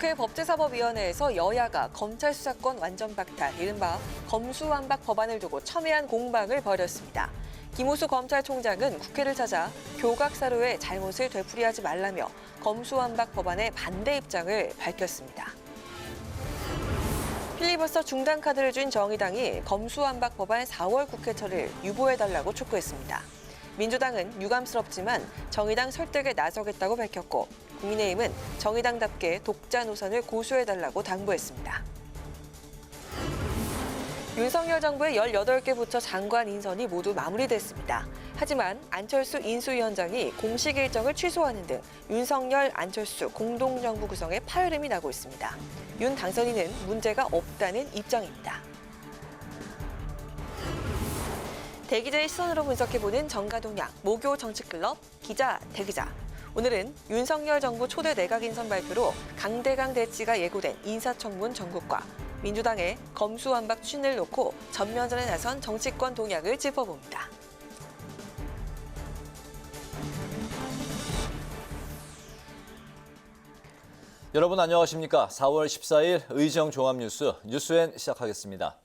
국회 법제사법위원회에서 여야가 검찰 수사권 완전 박탈, 이른바 검수완박 법안을 두고 첨예한 공방을 벌였습니다. 김호수 검찰총장은 국회를 찾아 교각사료의 잘못을 되풀이하지 말라며 검수완박 법안의 반대 입장을 밝혔습니다. 필리버스터 중단 카드를 준 정의당이 검수완박 법안 4월 국회 처리를 유보해달라고 촉구했습니다. 민주당은 유감스럽지만 정의당 설득에 나서겠다고 밝혔고 국민의힘은 정의당답게 독자 노선을 고수해달라고 당부했습니다. 윤석열 정부의 18개 부처 장관 인선이 모두 마무리됐습니다. 하지만 안철수 인수위원장이 공식 일정을 취소하는 등 윤석열, 안철수 공동정부 구성에 파열음이 나고 있습니다. 윤 당선인은 문제가 없다는 입장입니다. 대기자의 시선으로 분석해보는 정가동향, 모교 정치클럽, 기자, 대기자. 오늘은 윤석열 정부 초대 내각 인선 발표로 강대강 대치가 예고된 인사청문 전국과 민주당의 검수완박 추진을 놓고 전면전에 나선 정치권 동향을 짚어봅니다. 여러분 안녕하십니까? 4월 14일 의정 종합뉴스 뉴스엔 시작하겠습니다.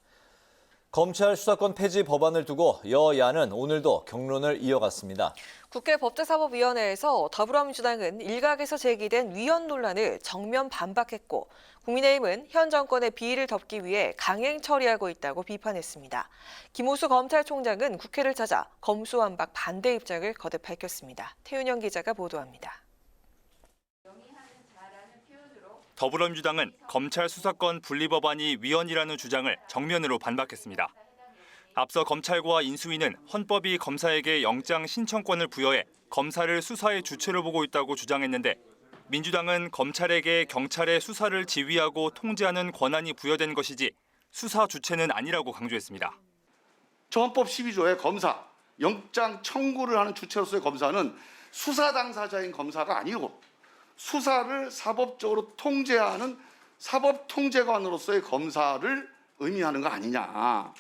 검찰 수사권 폐지 법안을 두고 여야는 오늘도 격론을 이어갔습니다. 국회 법제사법위원회에서 더불어민주당은 일각에서 제기된 위헌 논란을 정면 반박했고 국민의힘은 현 정권의 비리를 덮기 위해 강행 처리하고 있다고 비판했습니다. 김호수 검찰총장은 국회를 찾아 검수완박 반대 입장을 거듭 밝혔습니다. 태윤영 기자가 보도합니다. 더불어민주당은 검찰 수사권 분리 법안이 위헌이라는 주장을 정면으로 반박했습니다. 앞서 검찰과 인수위는 헌법이 검사에게 영장 신청권을 부여해 검사를 수사의 주체로 보고 있다고 주장했는데 민주당은 검찰에게 경찰의 수사를 지휘하고 통제하는 권한이 부여된 것이지 수사 주체는 아니라고 강조했습니다. 헌법 12조의 검사, 영장 청구를 하는 주체로서의 검사는 수사 당사자인 검사가 아니고 수사를 사법적으로 통제하는 사법통제관으로서의 검사를 의미하는 거 아니냐.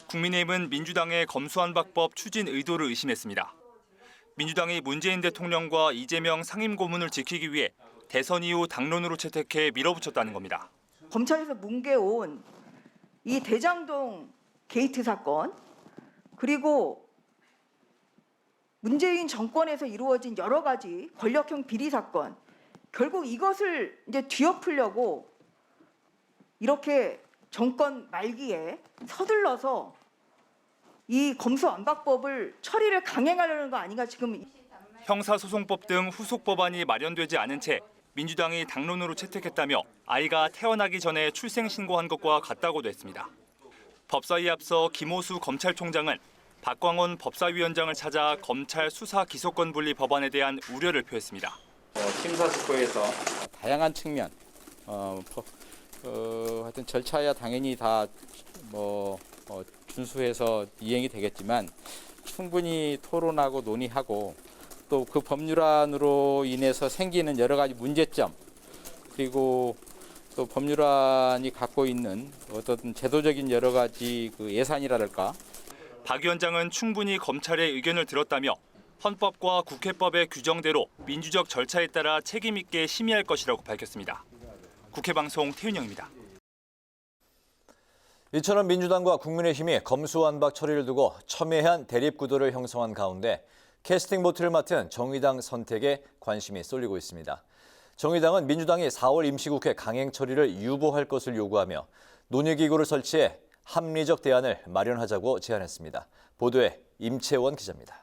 국민의힘은 민주당의 검수완박법 추진 의도를 의심했습니다. 민주당이 문재인 대통령과 이재명 상임고문을 지키기 위해 대선 이후 당론으로 채택해 밀어붙였다는 겁니다. 검찰에서 뭉개온 이 대장동 게이트 사건 그리고 문재인 정권에서 이루어진 여러 가지 권력형 비리 사건 결국 이것을 이제 뒤엎으려고 이렇게 정권 말기에 서둘러서 이 검수완박법을 처리를 강행하려는 거 아닌가 지금. 형사소송법 등 후속 법안이 마련되지 않은 채 민주당이 당론으로 채택했다며 아이가 태어나기 전에 출생신고한 것과 같다고도 했습니다. 법사위에 앞서 김호수 검찰총장은 박광원 법사위원장을 찾아 검찰 수사 기소권 분리 법안에 대한 우려를 표했습니다. 심사숙고해서 다양한 측면, 하여튼 절차야 당연히 다 준수해서 이행이 되겠지만 충분히 토론하고 논의하고 또 그 법률안으로 인해서 생기는 여러 가지 문제점 그리고 또 법률안이 갖고 있는 어떤 제도적인 여러 가지 그 예산이랄까. 박 위원장은 충분히 검찰의 의견을 들었다며 헌법과 국회법의 규정대로 민주적 절차에 따라 책임 있게 심의할 것이라고 밝혔습니다. 국회방송 태윤영입니다. 이처럼 민주당과 국민의힘이 검수완박 처리를 두고 첨예한 대립구도를 형성한 가운데 캐스팅 보트를 맡은 정의당 선택에 관심이 쏠리고 있습니다. 정의당은 민주당이 4월 임시국회 강행 처리를 유보할 것을 요구하며 논의기구를 설치해 합리적 대안을 마련하자고 제안했습니다. 보도에 임채원 기자입니다.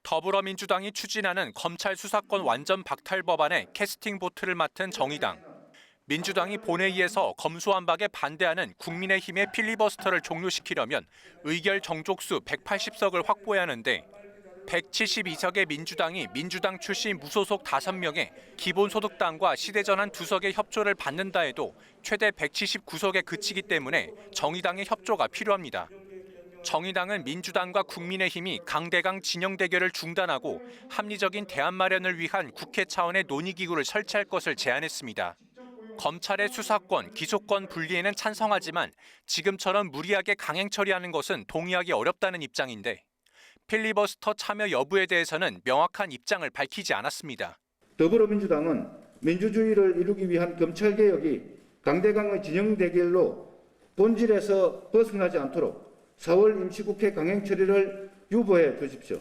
더불어민주당이 추진하는 검찰 수사권 완전 박탈 법안에 캐스팅 보트를 맡은 정의당. 민주당이 본회의에서 검수완박에 반대하는 국민의힘의 필리버스터를 종료시키려면 의결 정족수 180석을 확보해야 하는데 172석의 민주당이 민주당 출신 무소속 5명의 기본소득당과 시대전환 2석의 협조를 받는다 해도 최대 179석에 그치기 때문에 정의당의 협조가 필요합니다. 정의당은 민주당과 국민의힘이 강대강 진영 대결을 중단하고 합리적인 대안 마련을 위한 국회 차원의 논의기구를 설치할 것을 제안했습니다. 검찰의 수사권, 기소권 분리에는 찬성하지만 지금처럼 무리하게 강행 처리하는 것은 동의하기 어렵다는 입장인데 필리버스터 참여 여부에 대해서는 명확한 입장을 밝히지 않았습니다. 더불어민주당은 민주주의를 이루기 위한 검찰개혁이 강대강의 진영 대결로 본질에서 벗어나지 않도록 4월 임시국회 강행 처리를 유보해 주십시오.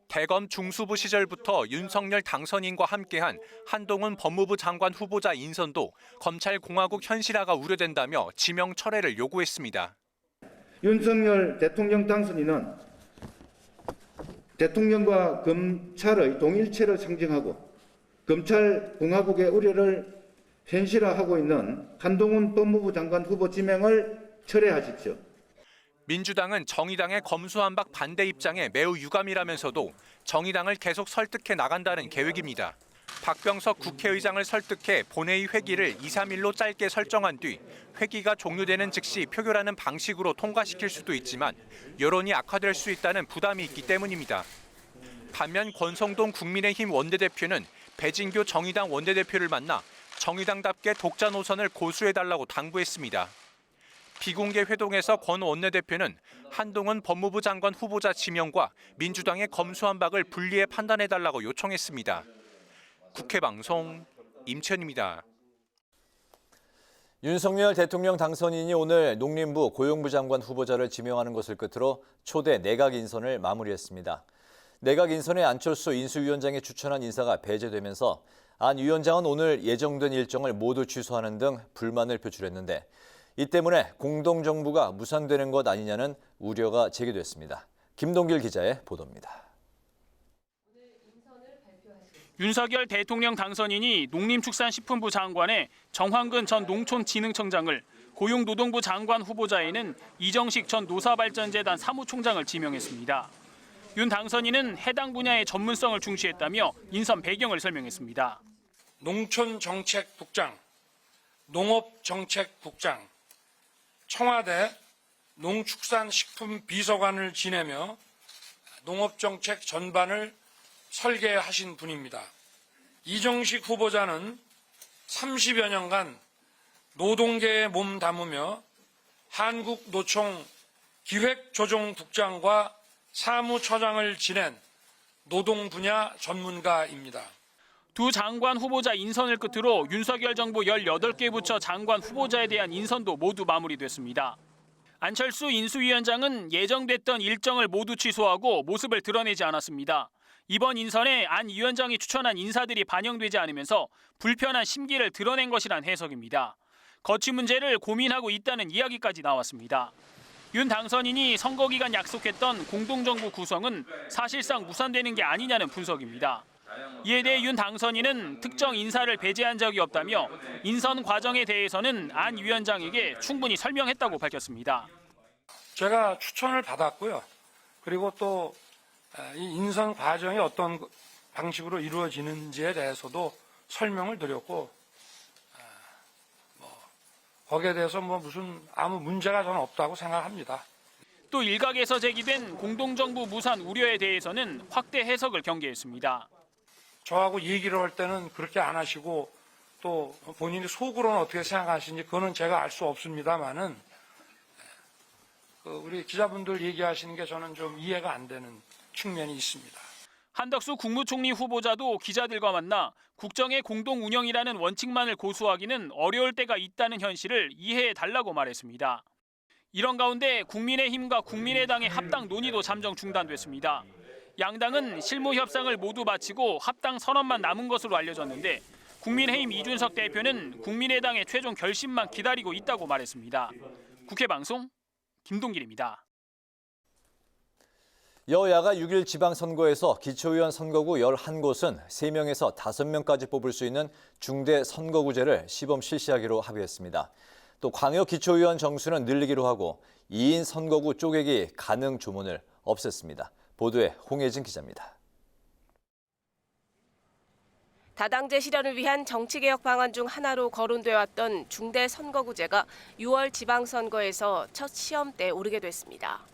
대검 중수부 시절부터 윤석열 당선인과 함께한 한동훈 법무부 장관 후보자 인선도 검찰공화국 현실화가 우려된다며 지명 철회를 요구했습니다. 윤석열 대통령 당선인은 대통령과 검찰의 동일체를 상징하고 검찰공화국의 우려를 현실화하고 있는 한동훈 법무부 장관 후보 지명을 철회하십시오. 민주당은 정의당의 검수완박 반대 입장에 매우 유감이라면서도 정의당을 계속 설득해 나간다는 계획입니다. 박병석 국회의장을 설득해 본회의 회기를 2, 3일로 짧게 설정한 뒤 회기가 종료되는 즉시 표결하는 방식으로 통과시킬 수도 있지만 여론이 악화될 수 있다는 부담이 있기 때문입니다. 반면 권성동 국민의힘 원내대표는 배진교 정의당 원내대표를 만나 정의당답게 독자 노선을 고수해달라고 당부했습니다. 비공개 회동에서 권 원내대표는 한동훈 법무부 장관 후보자 지명과 민주당의 검수완박을 분리해 판단해달라고 요청했습니다. 국회 방송 임채연입니다. 윤석열 대통령 당선인이 오늘 농림부 고용부 장관 후보자를 지명하는 것을 끝으로 초대 내각 인선을 마무리했습니다. 내각 인선에 안철수 인수위원장이 추천한 인사가 배제되면서 안 위원장은 오늘 예정된 일정을 모두 취소하는 등 불만을 표출했는데 이 때문에 공동정부가 무산되는 것 아니냐는 우려가 제기됐습니다. 김동길 기자의 보도입니다. 윤석열 대통령 당선인이 농림축산식품부 장관에 정황근 전 농촌진흥청장을, 고용노동부 장관 후보자에는 이정식 전 노사발전재단 사무총장을 지명했습니다. 윤 당선인은 해당 분야의 전문성을 중시했다며 인선 배경을 설명했습니다. 농촌정책국장, 농업정책국장, 청와대 농축산식품비서관을 지내며 농업정책 전반을 설계하신 분입니다. 이정식 후보자는 30여 년간 노동계에 몸 담으며 한국노총 기획조정국장과 사무처장을 지낸 노동 분야 전문가입니다. 두 장관 후보자 인선을 끝으로 윤석열 정부 18개 부처 장관 후보자에 대한 인선도 모두 마무리됐습니다. 안철수 인수위원장은 예정됐던 일정을 모두 취소하고 모습을 드러내지 않았습니다. 이번 인선에 안 위원장이 추천한 인사들이 반영되지 않으면서 불편한 심기를 드러낸 것이란 해석입니다. 거취 문제를 고민하고 있다는 이야기까지 나왔습니다. 윤 당선인이 선거 기간 약속했던 공동정부 구성은 사실상 무산되는 게 아니냐는 분석입니다. 이에 대해 윤 당선인은 특정 인사를 배제한 적이 없다며 인선 과정에 대해서는 안 위원장에게 충분히 설명했다고 밝혔습니다. 제가 추천을 받았고요. 그리고 또 이 인선 과정이 어떤 방식으로 이루어지는지에 대해서도 설명을 드렸고 거기에 대해서 무슨 아무 문제가 저는 없다고 생각합니다. 또 일각에서 제기된 공동정부 무산 우려에 대해서는 확대 해석을 경계했습니다. 저하고 얘기를 할 때는 그렇게 안 하시고 또 본인이 속으로는 어떻게 생각하시는지 그거는 제가 알 수 없습니다만은 우리 기자분들 얘기하시는 게 저는 좀 이해가 안 되는 측면이 있습니다. 한덕수 국무총리 후보자도 기자들과 만나 국정의 공동 운영이라는 원칙만을 고수하기는 어려울 때가 있다는 현실을 이해해달라고 말했습니다. 이런 가운데 국민의힘과 국민의당의 합당 논의도 잠정 중단됐습니다. 양당은 실무 협상을 모두 마치고 합당 선언만 남은 것으로 알려졌는데 국민의힘 이준석 대표는 국민의당의 최종 결심만 기다리고 있다고 말했습니다. 국회 방송 김동길입니다. 여야가 6일 지방선거에서 기초의원 선거구 11곳은 3명에서 5명까지 뽑을 수 있는 중대 선거구제를 시범 실시하기로 합의했습니다. 또 광역 기초의원 정수는 늘리기로 하고 2인 선거구 쪼개기 가능 조문을 없앴습니다. 보도에 홍혜진 기자입니다. 다당제 실현을 위한 정치개혁 방안 중 하나로 거론돼 왔던 중대 선거구제가 6월 지방선거에서 첫 시험대에 오르게 됐습니다.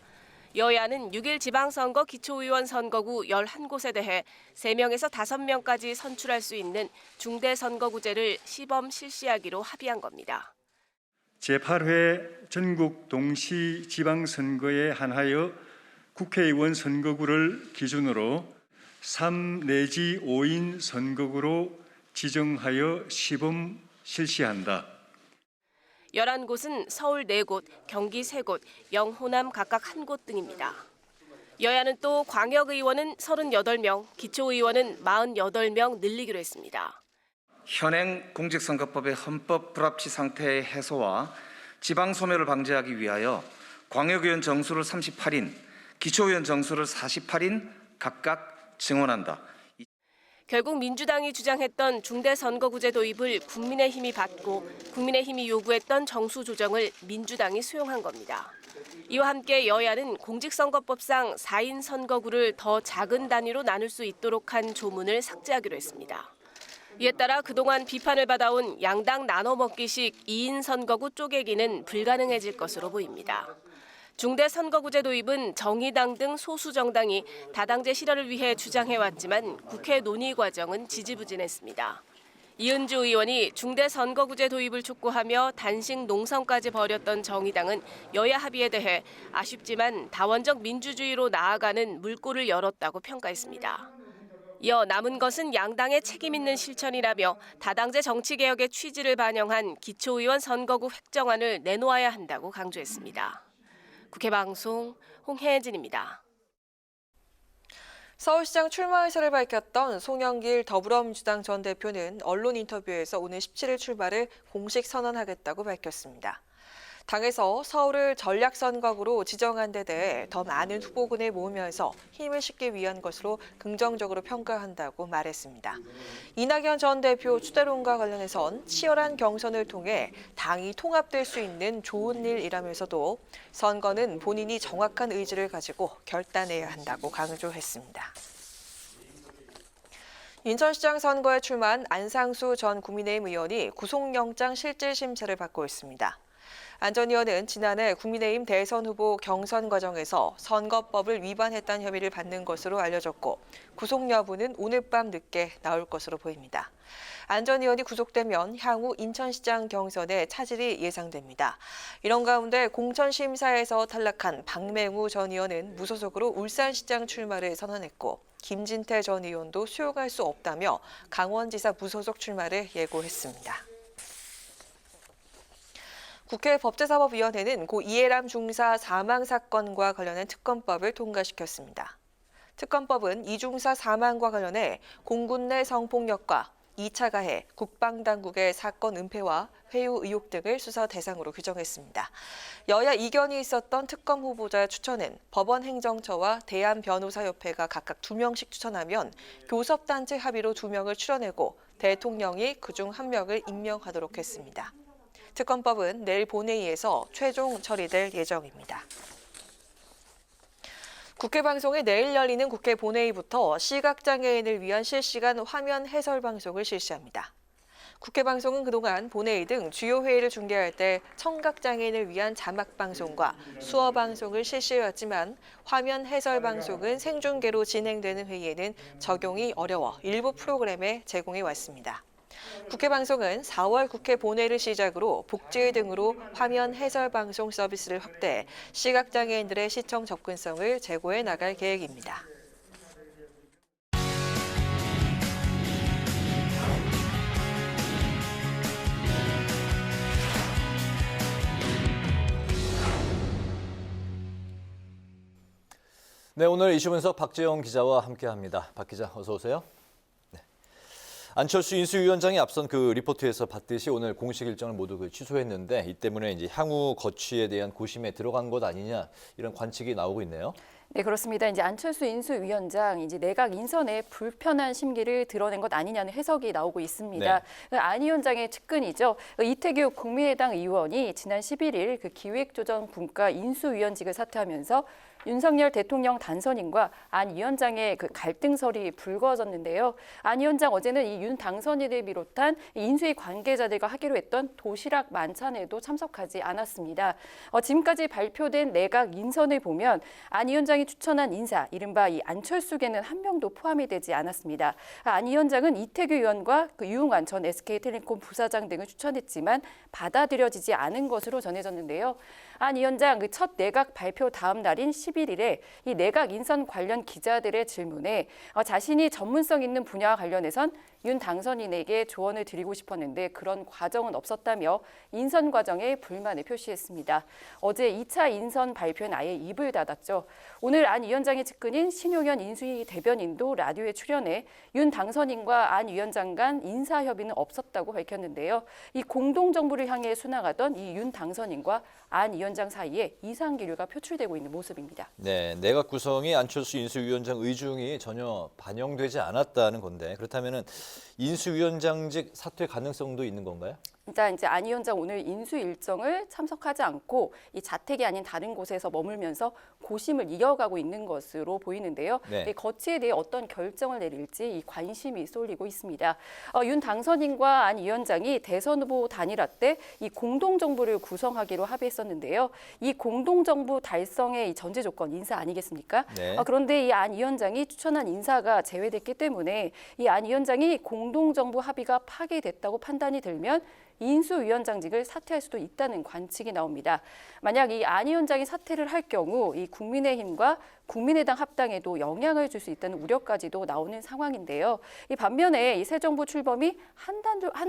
여야는 6일 지방선거 기초의원 선거구 11곳에 대해 3명에서 5명까지 선출할 수 있는 중대 선거구제를 시범 실시하기로 합의한 겁니다. 제8회 전국 동시 지방선거에 한하여 국회의원 선거구를 기준으로 3 내지 5인 선거구로 지정하여 시범 실시한다. 11곳은 서울 4곳, 경기 3곳, 영호남 각각 1곳 등입니다. 여야는 또 광역의원은 38명, 기초의원은 48명 늘리기로 했습니다. 현행 공직선거법의 헌법 불합치 상태의 해소와 지방소멸을 방지하기 위하여 광역의원 정수를 38인, 기초의원 정수를 48인 각각 증원한다. 결국 민주당이 주장했던 중대선거구제 도입을 국민의힘이 받고 국민의힘이 요구했던 정수 조정을 민주당이 수용한 겁니다. 이와 함께 여야는 공직선거법상 4인 선거구를 더 작은 단위로 나눌 수 있도록 한 조문을 삭제하기로 했습니다. 이에 따라 그동안 비판을 받아온 양당 나눠먹기식 2인 선거구 쪼개기는 불가능해질 것으로 보입니다. 중대선거구제 도입은 정의당 등 소수 정당이 다당제 실현을 위해 주장해왔지만 국회 논의 과정은 지지부진했습니다. 이은주 의원이 중대선거구제 도입을 촉구하며 단식 농성까지 벌였던 정의당은 여야 합의에 대해 아쉽지만 다원적 민주주의로 나아가는 물꼬를 열었다고 평가했습니다. 이어 남은 것은 양당의 책임 있는 실천이라며 다당제 정치개혁의 취지를 반영한 기초의원 선거구 획정안을 내놓아야 한다고 강조했습니다. 국회 방송 홍혜진입니다. 서울시장 출마 의사를 밝혔던 송영길 더불어민주당 전 대표는 언론 인터뷰에서 오는 17일 출마를 공식 선언하겠다고 밝혔습니다. 당에서 서울을 전략선거구로 지정한 데 대해 더 많은 후보군을 모으면서 힘을 싣기 위한 것으로 긍정적으로 평가한다고 말했습니다. 이낙연 전 대표 추대론과 관련해선 치열한 경선을 통해 당이 통합될 수 있는 좋은 일이라면서도 선거는 본인이 정확한 의지를 가지고 결단해야 한다고 강조했습니다. 인천시장 선거에 출마한 안상수 전 국민의힘 의원이 구속영장 실질심사를 받고 있습니다. 안 전 의원은 지난해 국민의힘 대선 후보 경선 과정에서 선거법을 위반했다는 혐의를 받는 것으로 알려졌고 구속 여부는 오늘 밤 늦게 나올 것으로 보입니다. 안 전 의원이 구속되면 향후 인천시장 경선에 차질이 예상됩니다. 이런 가운데 공천심사에서 탈락한 박맹우 전 의원은 무소속으로 울산시장 출마를 선언했고 김진태 전 의원도 수용할 수 없다며 강원지사 무소속 출마를 예고했습니다. 국회 법제사법위원회는 고 이해람 중사 사망 사건과 관련한 특검법을 통과시켰습니다. 특검법은 이 중사 사망과 관련해 공군 내 성폭력과 2차 가해, 국방당국의 사건 은폐와 회유 의혹 등을 수사 대상으로 규정했습니다. 여야 이견이 있었던 특검 후보자 추천은 법원행정처와 대한변호사협회가 각각 2명씩 추천하면 교섭단체 합의로 2명을 추려내고 대통령이 그중 1명을 임명하도록 했습니다. 특검법은 내일 본회의에서 최종 처리될 예정입니다. 국회 방송이 내일 열리는 국회 본회의부터 시각장애인을 위한 실시간 화면 해설 방송을 실시합니다. 국회 방송은 그동안 본회의 등 주요 회의를 중계할 때 청각장애인을 위한 자막 방송과 수어 방송을 실시해왔지만 화면 해설 방송은 생중계로 진행되는 회의에는 적용이 어려워 일부 프로그램에 제공해 왔습니다. 국회 방송은 4월 국회 본회의를 시작으로 복지회 등으로 화면 해설 방송 서비스를 확대해 시각장애인들의 시청 접근성을 제고해 나갈 계획입니다. 네, 오늘 이슈 분석 박재영 기자와 함께합니다. 박 기자, 어서 오세요. 안철수 인수위원장이 앞선 그 리포트에서 봤듯이 오늘 공식 일정을 모두 취소했는데 이 때문에 이제 향후 거취에 대한 고심에 들어간 것 아니냐 이런 관측이 나오고 있네요. 네, 그렇습니다. 이제 안철수 인수위원장 이제 내각 인선에 불편한 심기를 드러낸 것 아니냐는 해석이 나오고 있습니다. 네. 안 위원장의 측근이죠. 이태규 국민의당 의원이 지난 11일 그 기획조정분과 인수위원직을 사퇴하면서 윤석열 대통령 단선인과 안 위원장의 그 갈등설이 불거졌는데요. 안 위원장 어제는 이 윤 당선인을 비롯한 인수위 관계자들과 하기로 했던 도시락 만찬에도 참석하지 않았습니다. 지금까지 발표된 내각 인선을 보면 안 위원장이 추천한 인사, 이른바 이 안철수계는 한 명도 포함이 되지 않았습니다. 안 위원장은 이태규 의원과 그 유흥환 전 SK텔레콤 부사장 등을 추천했지만 받아들여지지 않은 것으로 전해졌는데요. 안 위원장 그 첫 내각 발표 다음 날인 11일 11일에 이 내각 인선 관련 기자들의 질문에 자신이 전문성 있는 분야와 관련해선 윤 당선인에게 조언을 드리고 싶었는데 그런 과정은 없었다며 인선 과정에 불만을 표시했습니다. 어제 2차 인선 발표는 아예 입을 닫았죠. 오늘 안 위원장의 측근인 신용현 인수위 대변인도 라디오에 출연해 윤 당선인과 안 위원장 간 인사 협의는 없었다고 밝혔는데요. 이 공동정부를 향해 순항하던 이 윤 당선인과 안 위원장 사이에 이상 기류가 표출되고 있는 모습입니다. 네, 내각 구성이 안철수 인수위원장 의중이 전혀 반영되지 않았다는 건데 그렇다면은 인수위원장직 사퇴 가능성도 있는 건가요? 일단 이제 안 위원장 오늘 인수 일정을 참석하지 않고 이 자택이 아닌 다른 곳에서 머물면서 고심을 이어가고 있는 것으로 보이는데요. 네. 이 거치에 대해 어떤 결정을 내릴지 이 관심이 쏠리고 있습니다. 윤 당선인과 안 위원장이 대선 후보 단일화 때 이 공동정부를 구성하기로 합의했었는데요. 이 공동정부 달성의 이 전제 조건 인사 아니겠습니까? 네. 그런데 이 안 위원장이 추천한 인사가 제외됐기 때문에 이 안 위원장이 공동정부 합의가 파기됐다고 판단이 들면 인수위원장직을 사퇴할 수도 있다는 관측이 나옵니다. 만약 이 안 위원장이 사퇴를 할 경우 이 국민의힘과 국민의당 합당에도 영향을 줄 수 있다는 우려까지도 나오는 상황인데요. 이 반면에 이 새 정부 출범이 한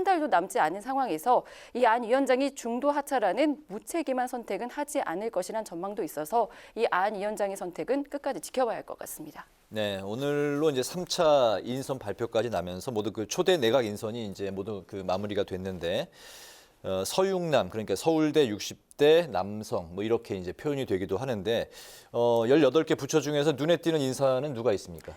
달도 남지 않은 상황에서 이 안 위원장이 중도 하차라는 무책임한 선택은 하지 않을 것이란 전망도 있어서 이 안 위원장의 선택은 끝까지 지켜봐야 할 것 같습니다. 네, 오늘로 이제 3차 인선 발표까지 나면서 모두 그 초대 내각 인선이 이제 모두 그 마무리가 됐는데 서육남 그러니까 서울대 60대 남성 뭐 이렇게 이제 표현이 되기도 하는데 18개 부처 중에서 눈에 띄는 인사는 누가 있습니까?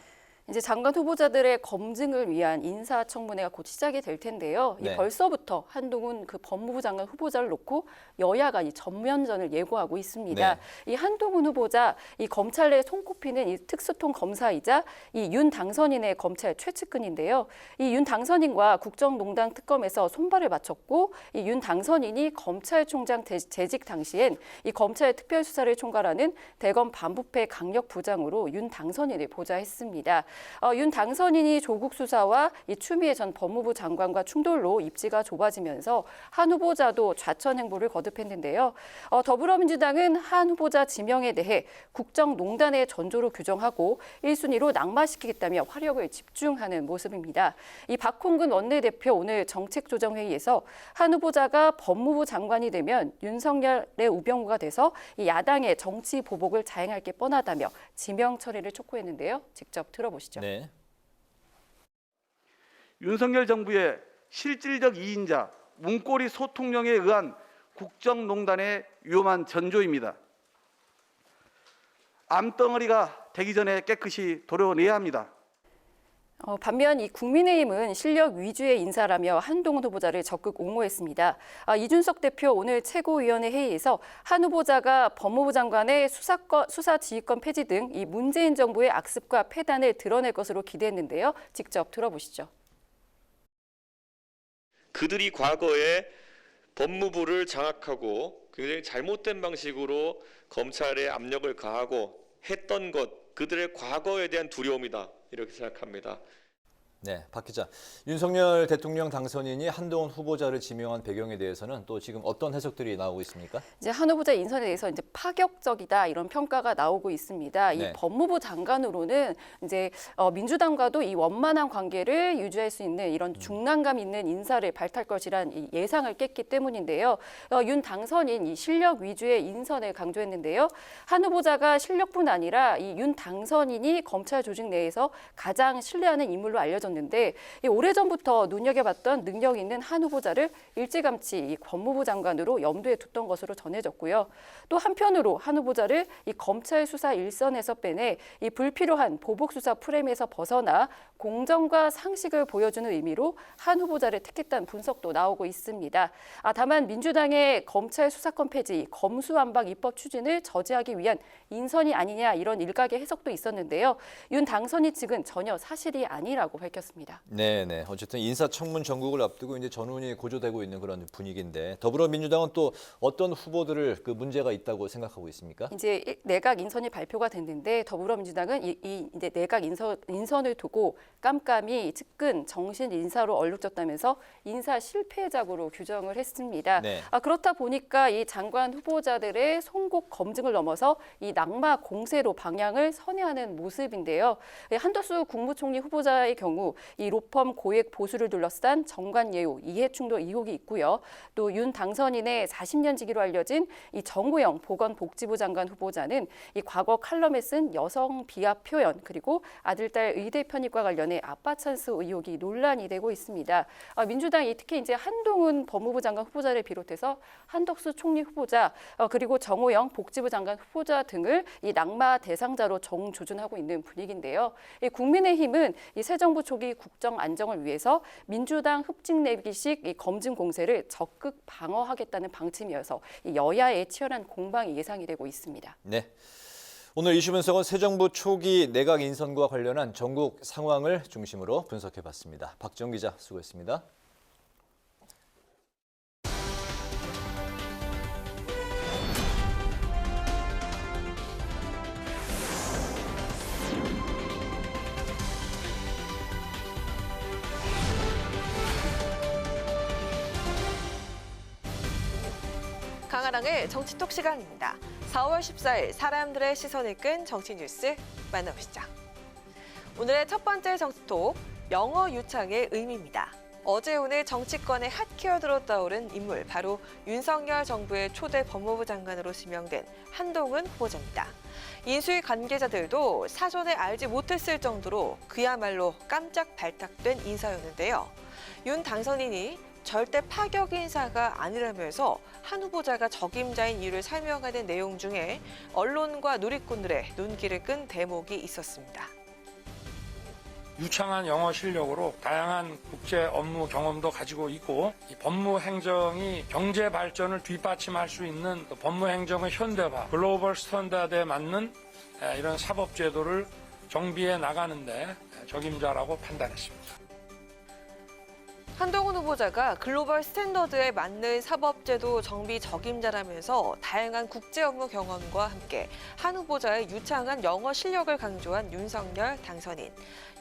이제 장관 후보자들의 검증을 위한 인사청문회가 곧 시작이 될 텐데요. 네. 벌써부터 한동훈 그 법무부 장관 후보자를 놓고 여야가 이 전면전을 예고하고 있습니다. 네. 이 한동훈 후보자, 이 검찰 내 손꼽히는 이 특수통 검사이자 이 윤 당선인의 검찰 최측근인데요. 이 윤 당선인과 국정농단 특검에서 손발을 맞췄고 이 윤 당선인이 검찰총장 재직 당시엔 이 검찰 특별수사를 총괄하는 대검 반부패 강력 부장으로 윤 당선인을 보좌했습니다. 윤 당선인이 조국 수사와 이 추미애 전 법무부 장관과 충돌로 입지가 좁아지면서 한 후보자도 좌천 행보를 거듭했는데요. 더불어민주당은 한 후보자 지명에 대해 국정농단의 전조로 규정하고 1순위로 낙마시키겠다며 화력을 집중하는 모습입니다. 이 박홍근 원내대표 오늘 정책조정회의에서 한 후보자가 법무부 장관이 되면 윤석열의 우병우가 돼서 이 야당의 정치 보복을 자행할 게 뻔하다며 지명 처리를 촉구했는데요. 직접 들어보시죠. 네. 윤석열 정부의 실질적 이인자 문고리 소통령에 의한 국정농단의 위험한 전조입니다. 암덩어리가 되기 전에 깨끗이 도려내야 합니다. 반면 이 국민의힘은 실력 위주의 인사라며 한동훈 후보자를 적극 옹호했습니다. 이준석 대표 오늘 최고위원회 회의에서 한 후보자가 법무부 장관의 수사지휘권 폐지 등 이 문재인 정부의 악습과 폐단을 드러낼 것으로 기대했는데요. 직접 들어보시죠. 그들이 과거에 법무부를 장악하고 굉장히 잘못된 방식으로 검찰에 압력을 가하고 했던 것, 그들의 과거에 대한 두려움이다. 이렇게 생각합니다. 네, 박 기자. 윤석열 대통령 당선인이 한동훈 후보자를 지명한 배경에 대해서는 또 지금 어떤 해석들이 나오고 있습니까? 이제 한 후보자 인선에 대해서 이제 파격적이다 이런 평가가 나오고 있습니다. 네. 이 법무부 장관으로는 이제 민주당과도 이 원만한 관계를 유지할 수 있는 이런 중량감 있는 인사를 발탁할 것이란 이 예상을 깼기 때문인데요. 윤 당선인 이 실력 위주의 인선을 강조했는데요. 한 후보자가 실력뿐 아니라 이 윤 당선인이 검찰 조직 내에서 가장 신뢰하는 인물로 알려졌는데 오래전부터 눈여겨봤던 능력 있는 한 후보자를 일찌감치 이 법무부 장관으로 염두에 뒀던 것으로 전해졌고요. 또 한편으로 한 후보자를 이 검찰 수사 일선에서 빼내 이 불필요한 보복 수사 프레임에서 벗어나 공정과 상식을 보여주는 의미로 한 후보자를 택했다는 분석도 나오고 있습니다. 다만 민주당의 검찰 수사권 폐지, 검수완박 입법 추진을 저지하기 위한 인선이 아니냐 이런 일각의 해석도 있었는데요. 윤 당선인 측은 전혀 사실이 아니라고 밝혔습니다. 밝혔습니다. 네. 어쨌든 인사청문 전국을 앞두고 이제 전운이 고조되고 있는 그런 분위기인데 더불어민주당은 또 어떤 후보들을 그 문제가 있다고 생각하고 있습니까? 이제 내각 인선이 발표가 됐는데 더불어민주당은 이제 내각 인선을 두고 깜깜이 측근 정신 인사로 얼룩졌다면서 인사 실패작으로 규정을 했습니다. 네. 그렇다 보니까 이 장관 후보자들의 송곡 검증을 넘어서 이 낙마 공세로 방향을 선회하는 모습인데요. 한덕수 국무총리 후보자의 경우 이 로펌 고액 보수를 둘러싼 정관 예우, 이해충돌 의혹이 있고요. 또 윤 당선인의 40년 지기로 알려진 이 정우영 보건복지부 장관 후보자는 이 과거 칼럼에 쓴 여성 비하 표현 그리고 아들, 딸 의대 편입과 관련해 아빠 찬스 의혹이 논란이 되고 있습니다. 민주당이 특히 이제 한동훈 법무부 장관 후보자를 비롯해서 한덕수 총리 후보자 그리고 정호영 복지부 장관 후보자 등을 이 낙마 대상자로 정조준하고 있는 분위기인데요. 이 국민의힘은 이 새 정부 초기 국정 안정을 위해서 민주당 흡직 내기식 이 검증 공세를 적극 방어하겠다는 방침이어서 이 여야의 치열한 공방이 예상이 되고 있습니다. 네. 오늘 이슈 분석은 새 정부 초기 내각 인선과 관련한 전국 상황을 중심으로 분석해봤습니다. 박정 기자 수고했습니다. 강아랑의 정치톡 시간입니다. 4월 14일 사람들의 시선을 끈 정치 뉴스 만나보시죠. 오늘의 첫 번째 정치톡, 영어 유창의 의미입니다. 어제 오늘 정치권의 핫키워드로 떠오른 인물, 바로 윤석열 정부의 초대 법무부 장관으로 지명된 한동훈 후보자입니다. 인수위 관계자들도 사전에 알지 못했을 정도로 그야말로 깜짝 발탁된 인사였는데요. 윤 당선인이 절대 파격 인사가 아니라면서 한 후보자가 적임자인 이유를 설명하는 내용 중에 언론과 누리꾼들의 눈길을 끈 대목이 있었습니다. 유창한 영어 실력으로 다양한 국제 업무 경험도 가지고 있고 이 법무 행정이 경제 발전을 뒷받침할 수 있는 법무 행정의 현대화, 글로벌 스탠다드에 맞는 이런 사법 제도를 정비해 나가는데 적임자라고 판단했습니다. 한동훈 후보자가 글로벌 스탠더드에 맞는 사법제도 정비 적임자라면서 다양한 국제 업무 경험과 함께 한 후보자의 유창한 영어 실력을 강조한 윤석열 당선인.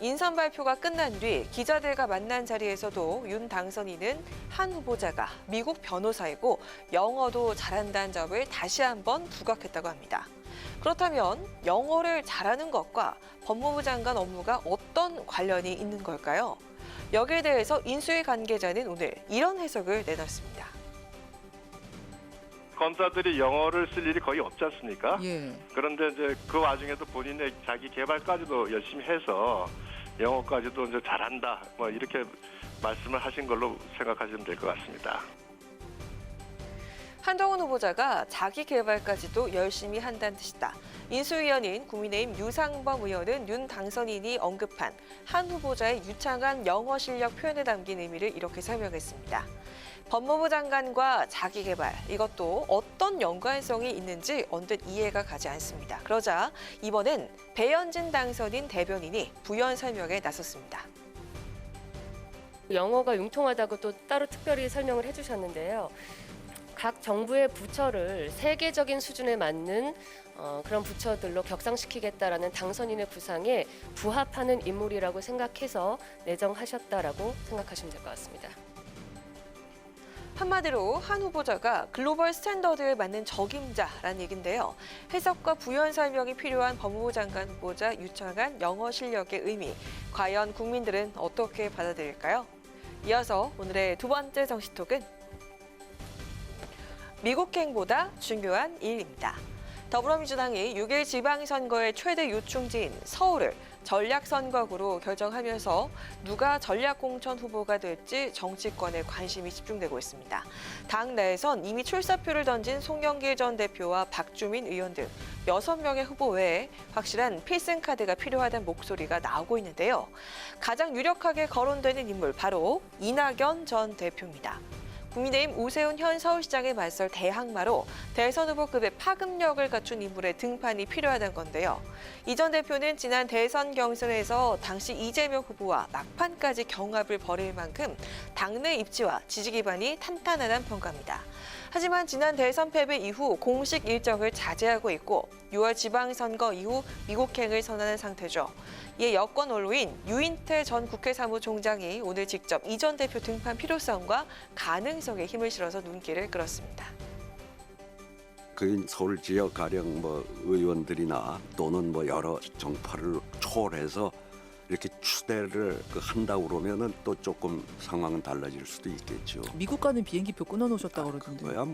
인선 발표가 끝난 뒤 기자들과 만난 자리에서도 윤 당선인은 한 후보자가 미국 변호사이고 영어도 잘한다는 점을 다시 한번 부각했다고 합니다. 그렇다면 영어를 잘하는 것과 법무부 장관 업무가 어떤 관련이 있는 걸까요? 여기에 대해서 인수위 관계자는 오늘 이런 해석을 내놨습니다. 검사들이 영어를 쓸 일이 거의 없지 않습니까? 예. 그런데 이제 그 와중에도 본인의 자기 개발까지도 열심히 해서 영어까지도 이제 잘한다, 뭐 이렇게 말씀을 하신 걸로 생각하시면 될 것 같습니다. 한동훈 후보자가 자기 개발까지도 열심히 한다는 뜻이다. 인수위원인 국민의힘 유상범 의원은 윤 당선인이 언급한 한 후보자의 유창한 영어 실력 표현에 담긴 의미를 이렇게 설명했습니다. 법무부 장관과 자기 개발, 이것도 어떤 연관성이 있는지 언뜻 이해가 가지 않습니다. 그러자 이번엔 배현진 당선인 대변인이 부연 설명에 나섰습니다. 영어가 융통하다고 또 따로 특별히 설명을 해주셨는데요. 각 정부의 부처를 세계적인 수준에 맞는 그런 부처들로 격상시키겠다라는 당선인의 구상에 부합하는 인물이라고 생각해서 내정하셨다라고 생각하시면 될 것 같습니다. 한마디로 한 후보자가 글로벌 스탠더드에 맞는 적임자라는 얘긴데요. 해석과 부연 설명이 필요한 법무부 장관 후보자 유창한 영어 실력의 의미, 과연 국민들은 어떻게 받아들일까요? 이어서 오늘의 두 번째 정치톡은 미국행보다 중요한 일입니다. 더불어민주당이 6일 지방선거의 최대 요충지인 서울을 전략선거구로 결정하면서 누가 전략공천 후보가 될지 정치권에 관심이 집중되고 있습니다. 당 내에선 이미 출사표를 던진 송영길 전 대표와 박주민 의원 등 6명의 후보 외에 확실한 필승카드가 필요하다는 목소리가 나오고 있는데요. 가장 유력하게 거론되는 인물 바로 이낙연 전 대표입니다. 국민의힘 오세훈 현 서울시장에 맞설 대항마로 대선 후보급의 파급력을 갖춘 인물의 등판이 필요하다는 건데요. 이 전 대표는 지난 대선 경선에서 당시 이재명 후보와 막판까지 경합을 벌일 만큼 당내 입지와 지지 기반이 탄탄하다는 평가입니다. 하지만 지난 대선 패배 이후 공식 일정을 자제하고 있고 6월 지방선거 이후 미국행을 선언한 상태죠. 이에 여권 원로인 유인태 전 국회 사무총장이 오늘 직접 이 전 대표 등판 필요성과 가능성에 힘을 실어서 눈길을 끌었습니다. 그 서울 지역 가령 의원들이나 또는 여러 정파를 초월해서 이렇게 추대를 한다고 그러면은 또 조금 상황은 달라질 수도 있겠죠. 미국 가는 비행기표 끊어놓으셨다고 그러던데. 그야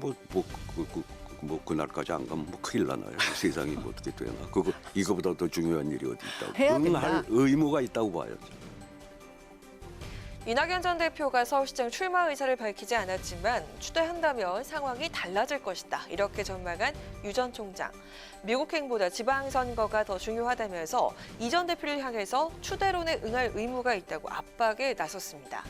그날까지 안 가면 큰일 나나요? 세상이 어떻게 되나? 이거보다 더 중요한 일이 어디 있다고? 해야 된다. 할 의무가 있다고 봐요. 이낙연 전 대표가 서울시장 출마 의사를 밝히지 않았지만 추대한다면 상황이 달라질 것이다. 이렇게 전망한 유 전 총장. 미국행보다 지방선거가 더 중요하다면서 이 전 대표를 향해서 추대론에 응할 의무가 있다고 압박에 나섰습니다.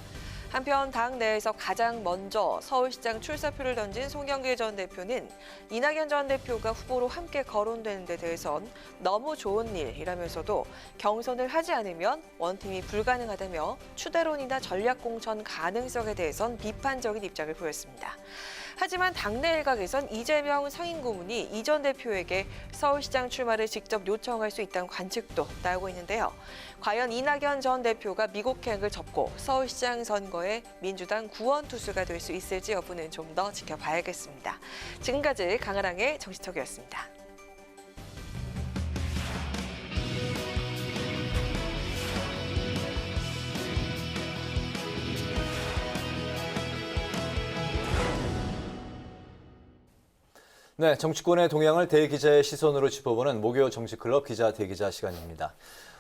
한편 당 내에서 가장 먼저 서울시장 출사표를 던진 송영길 전 대표는 이낙연 전 대표가 후보로 함께 거론되는 데 대해선 너무 좋은 일이라면서도 경선을 하지 않으면 원팀이 불가능하다며 추대론이나 전략공천 가능성에 대해선 비판적인 입장을 보였습니다. 하지만 당내 일각에선 이재명 상임고문이 이 전 대표에게 서울시장 출마를 직접 요청할 수 있다는 관측도 나오고 있는데요. 과연 이낙연 전 대표가 미국행을 접고 서울시장 선거에 민주당 구원투수가 될 수 있을지 여부는 좀 더 지켜봐야겠습니다. 지금까지 강아랑의 정치톡이었습니다. 네, 정치권의 동향을 대기자의 시선으로 짚어보는 목요 정치클럽 기자 대기자 시간입니다.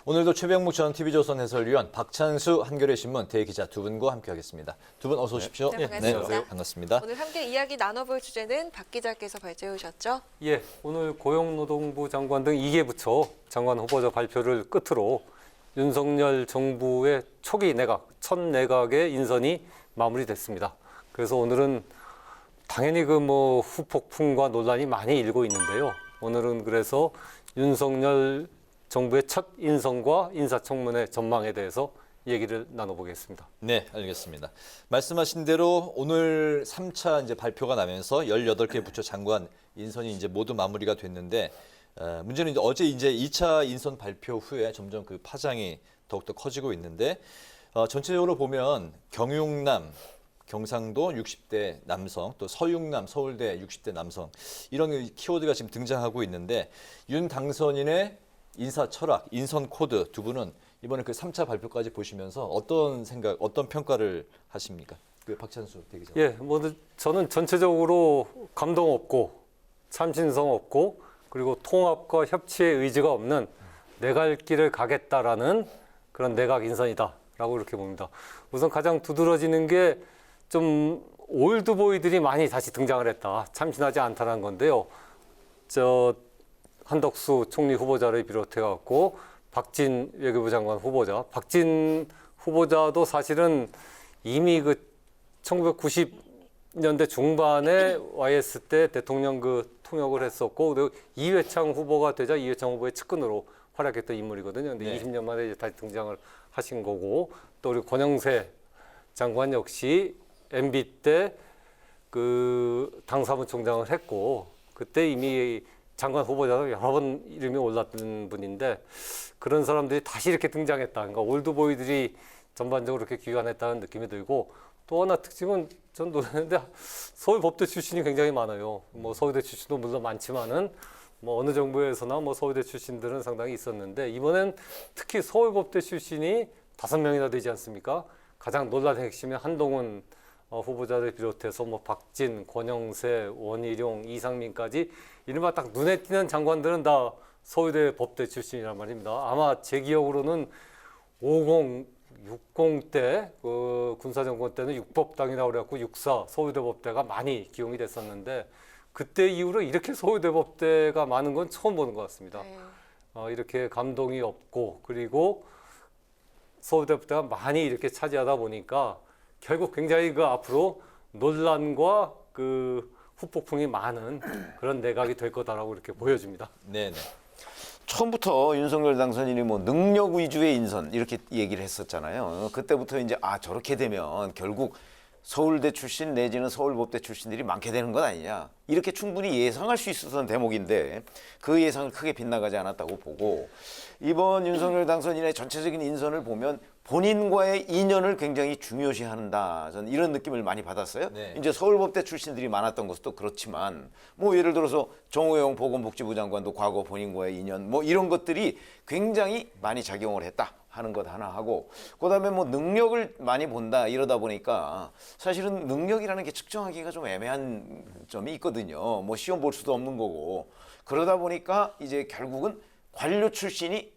오늘도 최병묵 전 TV조선 해설위원, 박찬수 한겨레 신문 대기자 두 분과 함께하겠습니다. 두 분 어서 오십시오. 네, 반갑습니다. 네, 반갑습니다. 오늘 함께 이야기 나눠볼 주제는 박 기자께서 발제해 오셨죠? 예, 오늘 고용노동부 장관 등 2개 부처 장관 후보자 발표를 끝으로 윤석열 정부의 초기 내각, 첫 내각의 인선이 마무리됐습니다. 그래서 오늘은 당연히 후폭풍과 논란이 많이 일고 있는데요. 오늘은 그래서 윤석열 정부의 첫 인선과 인사청문회 전망에 대해서 얘기를 나눠보겠습니다. 네, 알겠습니다. 말씀하신 대로 오늘 3차 이제 발표가 나면서 18개 부처 장관 인선이 이제 모두 마무리가 됐는데 문제는 이제 어제 이제 2차 인선 발표 후에 점점 그 파장이 더욱더 커지고 있는데 전체적으로 보면 경용남 경상도 60대 남성, 또 서육남 서울대 60대 남성 이런 키워드가 지금 등장하고 있는데 윤 당선인의 인사 철학, 인선 코드 두 분은 이번에 그 3차 발표까지 보시면서 어떤 생각, 어떤 평가를 하십니까? 그 박찬수 대기자. 예, 저는 전체적으로 감동 없고 참신성 없고 그리고 통합과 협치의 의지가 없는 내 갈 길을 가겠다라는 그런 내각 인선이다라고 이렇게 봅니다. 우선 가장 두드러지는 게 좀 올드보이들이 많이 다시 등장을 했다. 참신하지 않다는 건데요. 한덕수 총리 후보자를 비롯해 갖고 박진 외교부 장관 후보자, 박진 후보자도 사실은 이미 1990년대 중반에 와 있을 때 대통령 통역을 했었고 그리고 이회창 후보가 되자 이회창 후보의 측근으로 활약했던 인물이거든요. 근데 네. 20년 만에 이제 다시 등장을 하신 거고 또 우리 권영세 장관 역시 MB 때 당 사무총장을 했고 그때 이미 장관 후보자로 여러 번 이름이 올랐던 분인데 그런 사람들이 다시 이렇게 등장했다. 그러니까 올드보이들이 전반적으로 이렇게 귀환했다는 느낌이 들고 또 하나 특징은 전 놀랐는데 서울법대 출신이 굉장히 많아요. 서울대 출신도 물론 많지만은 어느 정부에서나 서울대 출신들은 상당히 있었는데 이번엔 특히 서울법대 출신이 5명이나 되지 않습니까? 가장 논란의 핵심인 한동훈 후보자를 비롯해서 박진, 권영세, 원희룡, 이상민까지 이른바 딱 눈에 띄는 장관들은 다 서울대 법대 출신이란 말입니다. 아마 제 기억으로는 50, 60 때 군사정권 때는 육법당이라고 그래갖고 64 서울대 법대가 많이 기용이 됐었는데 그때 이후로 이렇게 서울대 법대가 많은 건 처음 보는 것 같습니다. 이렇게 감동이 없고 그리고 서울대 법대가 많이 이렇게 차지하다 보니까 결국 굉장히 앞으로 논란과 그 후폭풍이 많은 그런 내각이 될 거다라고 이렇게 보여집니다. 네네. 처음부터 윤석열 당선인이 뭐 능력 위주의 인선 이렇게 얘기를 했었잖아요. 그때부터 이제 저렇게 되면 결국 서울대 출신 내지는 서울법대 출신들이 많게 되는 것 아니냐 이렇게 충분히 예상할 수 있었던 대목인데 그 예상을 크게 빗나가지 않았다고 보고 이번 윤석열 당선인의 전체적인 인선을 보면 본인과의 인연을 굉장히 중요시한다. 저는 이런 느낌을 많이 받았어요. 네. 이제 서울법대 출신들이 많았던 것도 그렇지만 뭐 예를 들어서 정호영 보건복지부 장관도 과거 본인과의 인연 뭐 이런 것들이 굉장히 많이 작용을 했다. 하는 것 하나 하고 그다음에 뭐 능력을 많이 본다 이러다 보니까 사실은 능력이라는 게 측정하기가 좀 애매한 점이 있거든요. 뭐 시험 볼 수도 없는 거고 그러다 보니까 이제 결국은 관료 출신이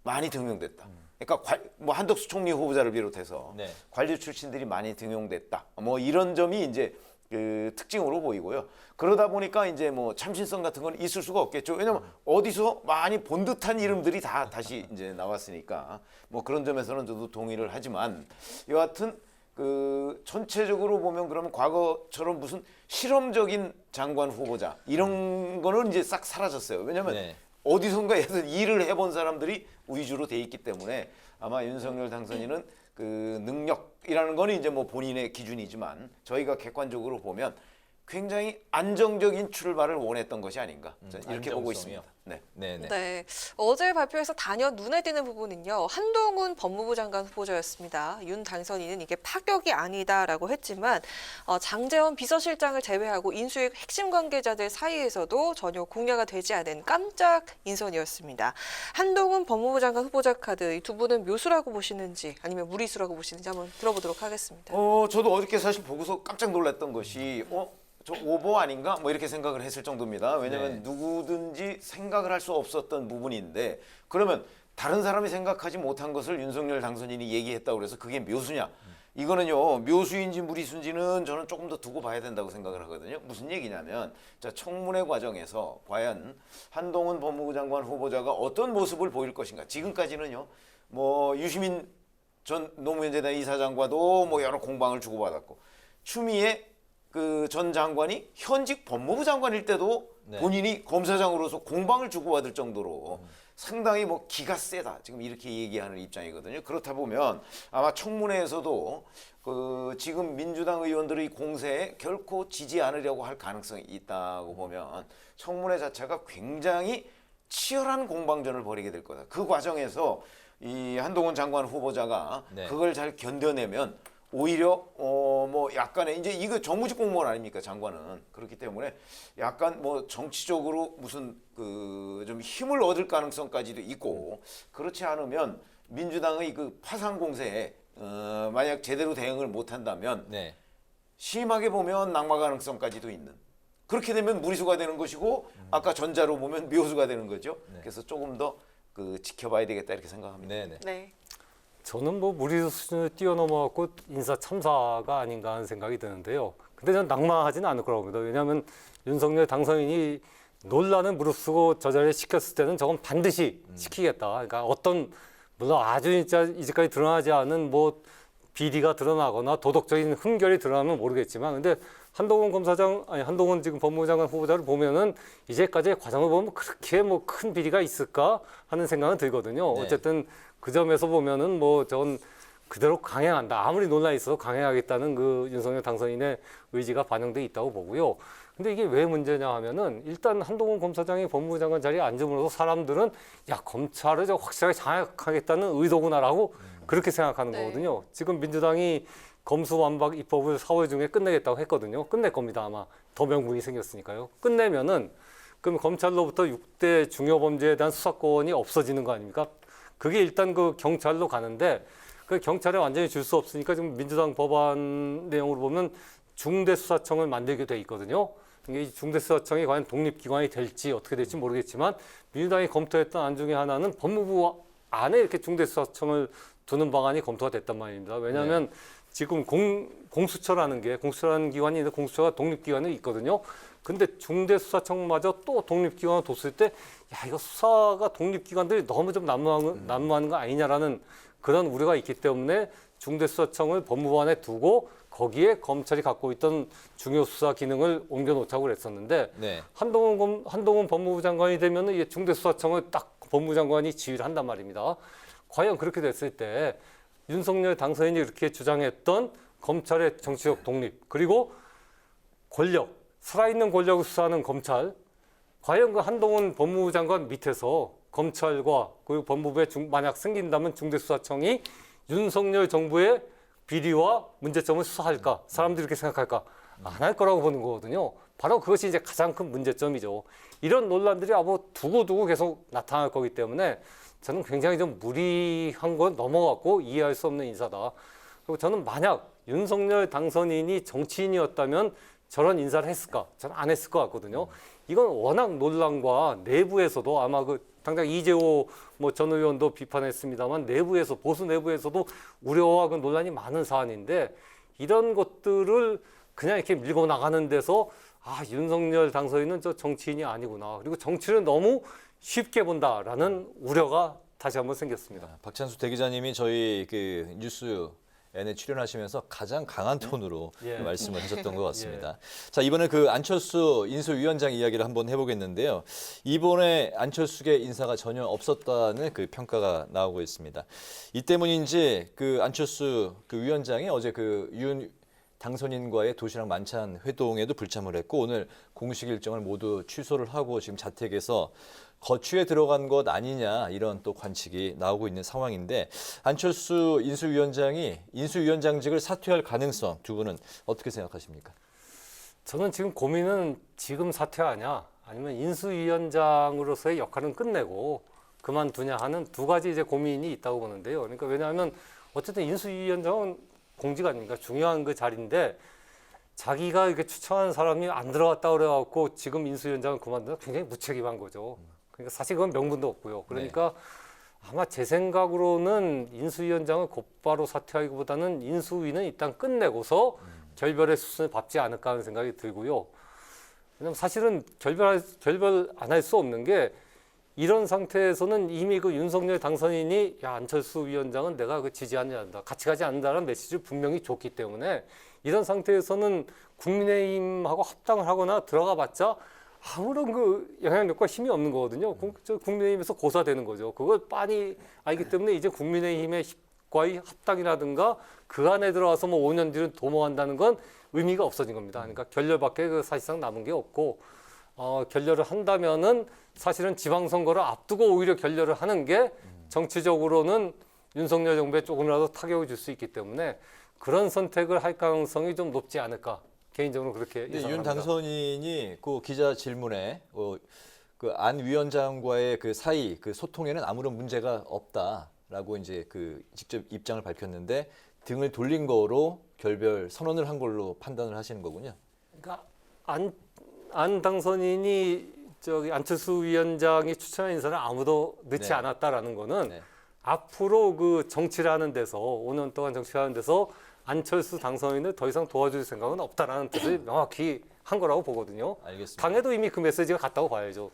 많이 등용됐다. 그러니까 뭐 한덕수 총리 후보자를 비롯해서 네. 관료 출신들이 많이 등용됐다. 뭐 이런 점이 이제 그 특징으로 보이고요. 그러다 보니까 이제 뭐 참신성 같은 건 있을 수가 없겠죠. 왜냐면 어디서 많이 본 듯한 이름들이 다시 이제 나왔으니까 뭐 그런 점에서는 저도 동의를 하지만 여하튼 그 전체적으로 보면 그러면 과거처럼 무슨 실험적인 장관 후보자 이런 거는 이제 싹 사라졌어요. 왜냐면 네. 어디선가에서 일을 해본 사람들이 위주로 돼 있기 때문에 아마 윤석열 당선인은 그 능력이라는 거는 이제 뭐 본인의 기준이지만 저희가 객관적으로 보면 굉장히 안정적인 출발을 원했던 것이 아닌가 저는 이렇게 보고 있습니다. 네. 네네. 네, 어제 발표에서 단연 눈에 띄는 부분은요. 한동훈 법무부 장관 후보자였습니다. 윤 당선인은 이게 파격이 아니다라고 했지만 장제원 비서실장을 제외하고 인수위 핵심 관계자들 사이에서도 전혀 공략이 되지 않은 깜짝 인선이었습니다. 한동훈 법무부 장관 후보자 카드 이 두 분은 묘수라고 보시는지 아니면 무리수라고 보시는지 한번 들어보도록 하겠습니다. 저도 어저께 사실 보고서 깜짝 놀랐던 것이 저 오보 아닌가? 뭐 이렇게 생각을 했을 정도입니다. 왜냐하면 네. 누구든지 생각을 할 수 없었던 부분인데 그러면 다른 사람이 생각하지 못한 것을 윤석열 당선인이 얘기했다고 그래서 그게 묘수냐? 이거는요. 묘수인지 무리수인지는 저는 조금 더 두고 봐야 된다고 생각을 하거든요. 무슨 얘기냐면 자, 청문회 과정에서 과연 한동훈 법무부 장관 후보자가 어떤 모습을 보일 것인가? 지금까지는요. 뭐 유시민 전 노무현재단 이사장과도 뭐 여러 공방을 주고받았고 추미애 그 전 장관이 현직 법무부 장관일 때도 네. 본인이 검사장으로서 공방을 주고받을 정도로 상당히 뭐 기가 세다 지금 이렇게 얘기하는 입장이거든요. 그렇다 보면 아마 청문회에서도 그 지금 민주당 의원들의 공세에 결코 지지 않으려고 할 가능성이 있다고 보면 청문회 자체가 굉장히 치열한 공방전을 벌이게 될 거다. 그 과정에서 이 한동훈 장관 후보자가 네. 그걸 그걸 잘 견뎌내면 오히려 뭐 약간의 이제 이거 정무직 공무원 아닙니까 장관은 그렇기 때문에 약간 뭐 정치적으로 무슨 그 좀 힘을 얻을 가능성까지도 있고 그렇지 않으면 민주당의 그 파상 공세에 만약 제대로 대응을 못한다면 네. 심하게 보면 낙마 가능성까지도 있는 그렇게 되면 무리수가 되는 것이고 아까 전자로 보면 묘수가 되는 거죠. 네. 그래서 조금 더 그 지켜봐야 되겠다 이렇게 생각합니다. 네네. 네. 저는 뭐 무리수 수준을 뛰어넘어갖고 인사 참사가 아닌가 하는 생각이 드는데요. 근데 저는 낙마하지는 않을 거라고 봅니다. 왜냐하면 윤석열 당선인이 논란을 무릅쓰고 저 자리에 시켰을 때는 저건 반드시 시키겠다. 그러니까 어떤 물론 아주 진짜 이제까지 드러나지 않은 뭐 비리가 드러나거나 도덕적인 흠결이 드러나면 모르겠지만 근데 한동훈 지금 법무부 장관 후보자를 보면은 이제까지의 과정을 보면 그렇게 뭐 큰 비리가 있을까 하는 생각은 들거든요. 네. 어쨌든 그 점에서 보면은 뭐 전 그대로 강행한다. 아무리 논란이 있어도 강행하겠다는 그 윤석열 당선인의 의지가 반영돼 있다고 보고요. 근데 이게 왜 문제냐 하면은 일단 한동훈 검사장이 법무부 장관 자리에 앉음으로써 사람들은 야 검찰을 확실하게 장악하겠다는 의도구나라고 그렇게 생각하는 네. 거거든요. 지금 민주당이 검수완박 입법을 4월 중에 끝내겠다고 했거든요. 끝낼 겁니다 아마. 더 명분이 생겼으니까요. 끝내면은 그럼 검찰로부터 6대 중요범죄에 대한 수사권이 없어지는 거 아닙니까? 그게 일단 그 경찰로 가는데 그 경찰에 완전히 줄 수 없으니까 지금 민주당 법안 내용으로 보면 중대수사청을 만들게 돼 있거든요. 이 중대수사청이 과연 독립기관이 될지 어떻게 될지 모르겠지만 민주당이 검토했던 안 중에 하나는 법무부 안에 이렇게 중대수사청을 두는 방안이 검토가 됐단 말입니다. 왜냐하면 지금 공수처라는 기관이 있는데 공수처가 독립기관이 있거든요. 근데 중대수사청마저 또 독립기관을 뒀을 때 야 이거 수사가 독립기관들이 너무 좀 난무하는 거 아니냐라는 그런 우려가 있기 때문에 중대수사청을 법무부 안에 두고 거기에 검찰이 갖고 있던 중요 수사 기능을 옮겨놓자고 그랬었는데 네. 한동훈 법무부 장관이 되면은 이게 중대수사청을 딱 법무부 장관이 지휘를 한단 말입니다. 과연 그렇게 됐을 때 윤석열 당선인이 이렇게 주장했던 검찰의 정치적 독립 그리고 권력, 살아있는 권력을 수사하는 검찰, 과연 그 한동훈 법무부 장관 밑에서 검찰과 그리고 법무부에 만약 생긴다면 중대수사청이 윤석열 정부의 비리와 문제점을 수사할까? 사람들이 이렇게 생각할까? 안 할 거라고 보는 거거든요. 바로 그것이 이제 가장 큰 문제점이죠. 이런 논란들이 두고두고 계속 나타날 거기 때문에 저는 굉장히 좀 무리한 건 넘어갔고 이해할 수 없는 인사다. 그리고 저는 만약 윤석열 당선인이 정치인이었다면 저런 인사를 했을까? 저는 안 했을 것 같거든요. 이건 워낙 논란과 내부에서도 아마 당장 이재호 전 의원도 비판했습니다만 내부에서 보수 내부에서도 우려와 논란이 많은 사안인데 이런 것들을 그냥 이렇게 밀고 나가는 데서 윤석열 당선인은 저 정치인이 아니구나. 그리고 정치를 너무 쉽게 본다라는 우려가 다시 한번 생겼습니다. 박찬수 대기자님이 저희 뉴스 N에 출연하시면서 가장 강한 톤으로 말씀을 하셨던 것 같습니다. 자, 이번에 안철수 인수위원장 이야기를 한번 해보겠는데요. 이번에 안철수계 인사가 전혀 없었다는 평가가 나오고 있습니다. 이 때문인지 안철수 위원장이 어제 윤 당선인과의 도시락 만찬 회동에도 불참을 했고 오늘 공식 일정을 모두 취소를 하고 지금 자택에서 거취에 들어간 것 아니냐 이런 또 관측이 나오고 있는 상황인데 안철수 인수위원장이 인수위원장직을 사퇴할 가능성 두 분은 어떻게 생각하십니까? 저는 지금 고민은 지금 사퇴하냐 아니면 인수위원장으로서의 역할은 끝내고 그만두냐 하는 두 가지 이제 고민이 있다고 보는데요. 그러니까 왜냐하면 어쨌든 인수위원장은 공직 아닙니까? 중요한 그 자리인데 자기가 이렇게 추천한 사람이 안 들어갔다 그래갖고 지금 인수위원장을 그만두면 굉장히 무책임한 거죠. 그러니까 사실 그건 명분도 없고요. 그러니까 아마 제 생각으로는 인수위원장을 곧바로 사퇴하기보다는 인수위는 일단 끝내고서 결별의 수순을 밟지 않을까 하는 생각이 들고요. 왜냐하면 사실은 결별 안 할 수 없는 게 이런 상태에서는 이미 윤석열 당선인이 안철수 위원장은 내가 지지하지 않는다, 같이 가지 않는다는 메시지를 분명히 줬기 때문에 이런 상태에서는 국민의힘하고 합당을 하거나 들어가봤자 아무런 영향력과 힘이 없는 거거든요. 국민의힘에서 고사되는 거죠. 그걸 빤히 알기 때문에 이제 국민의힘과의 합당이라든가 그 안에 들어와서 5년 뒤는 도모한다는 건 의미가 없어진 겁니다. 그러니까 결렬밖에 사실상 남은 게 없고 결렬을 한다면은 사실은 지방선거를 앞두고 오히려 결렬을 하는 게 정치적으로는 윤석열 정부에 조금이라도 타격을 줄 수 있기 때문에 그런 선택을 할 가능성이 좀 높지 않을까. 개인적으로 그렇게 예상합니다. 윤 당선인이 기자 질문에 안 위원장과의 사이 소통에는 아무런 문제가 없다라고 이제 직접 입장을 밝혔는데 등을 돌린 거로 결별 선언을 한 걸로 판단을 하시는 거군요. 그러니까 안 당선인이 안철수 위원장이 추천한 인사를 아무도 넣지 않았다라는 거는 앞으로 정치를 하는 데서 5년 동안 정치를 하는 데서 안철수 당선인을 더 이상 도와줄 생각은 없다라는 뜻을 명확히 한 거라고 보거든요. 알겠습니다. 당에도 이미 그 메시지가 갔다고 봐야죠.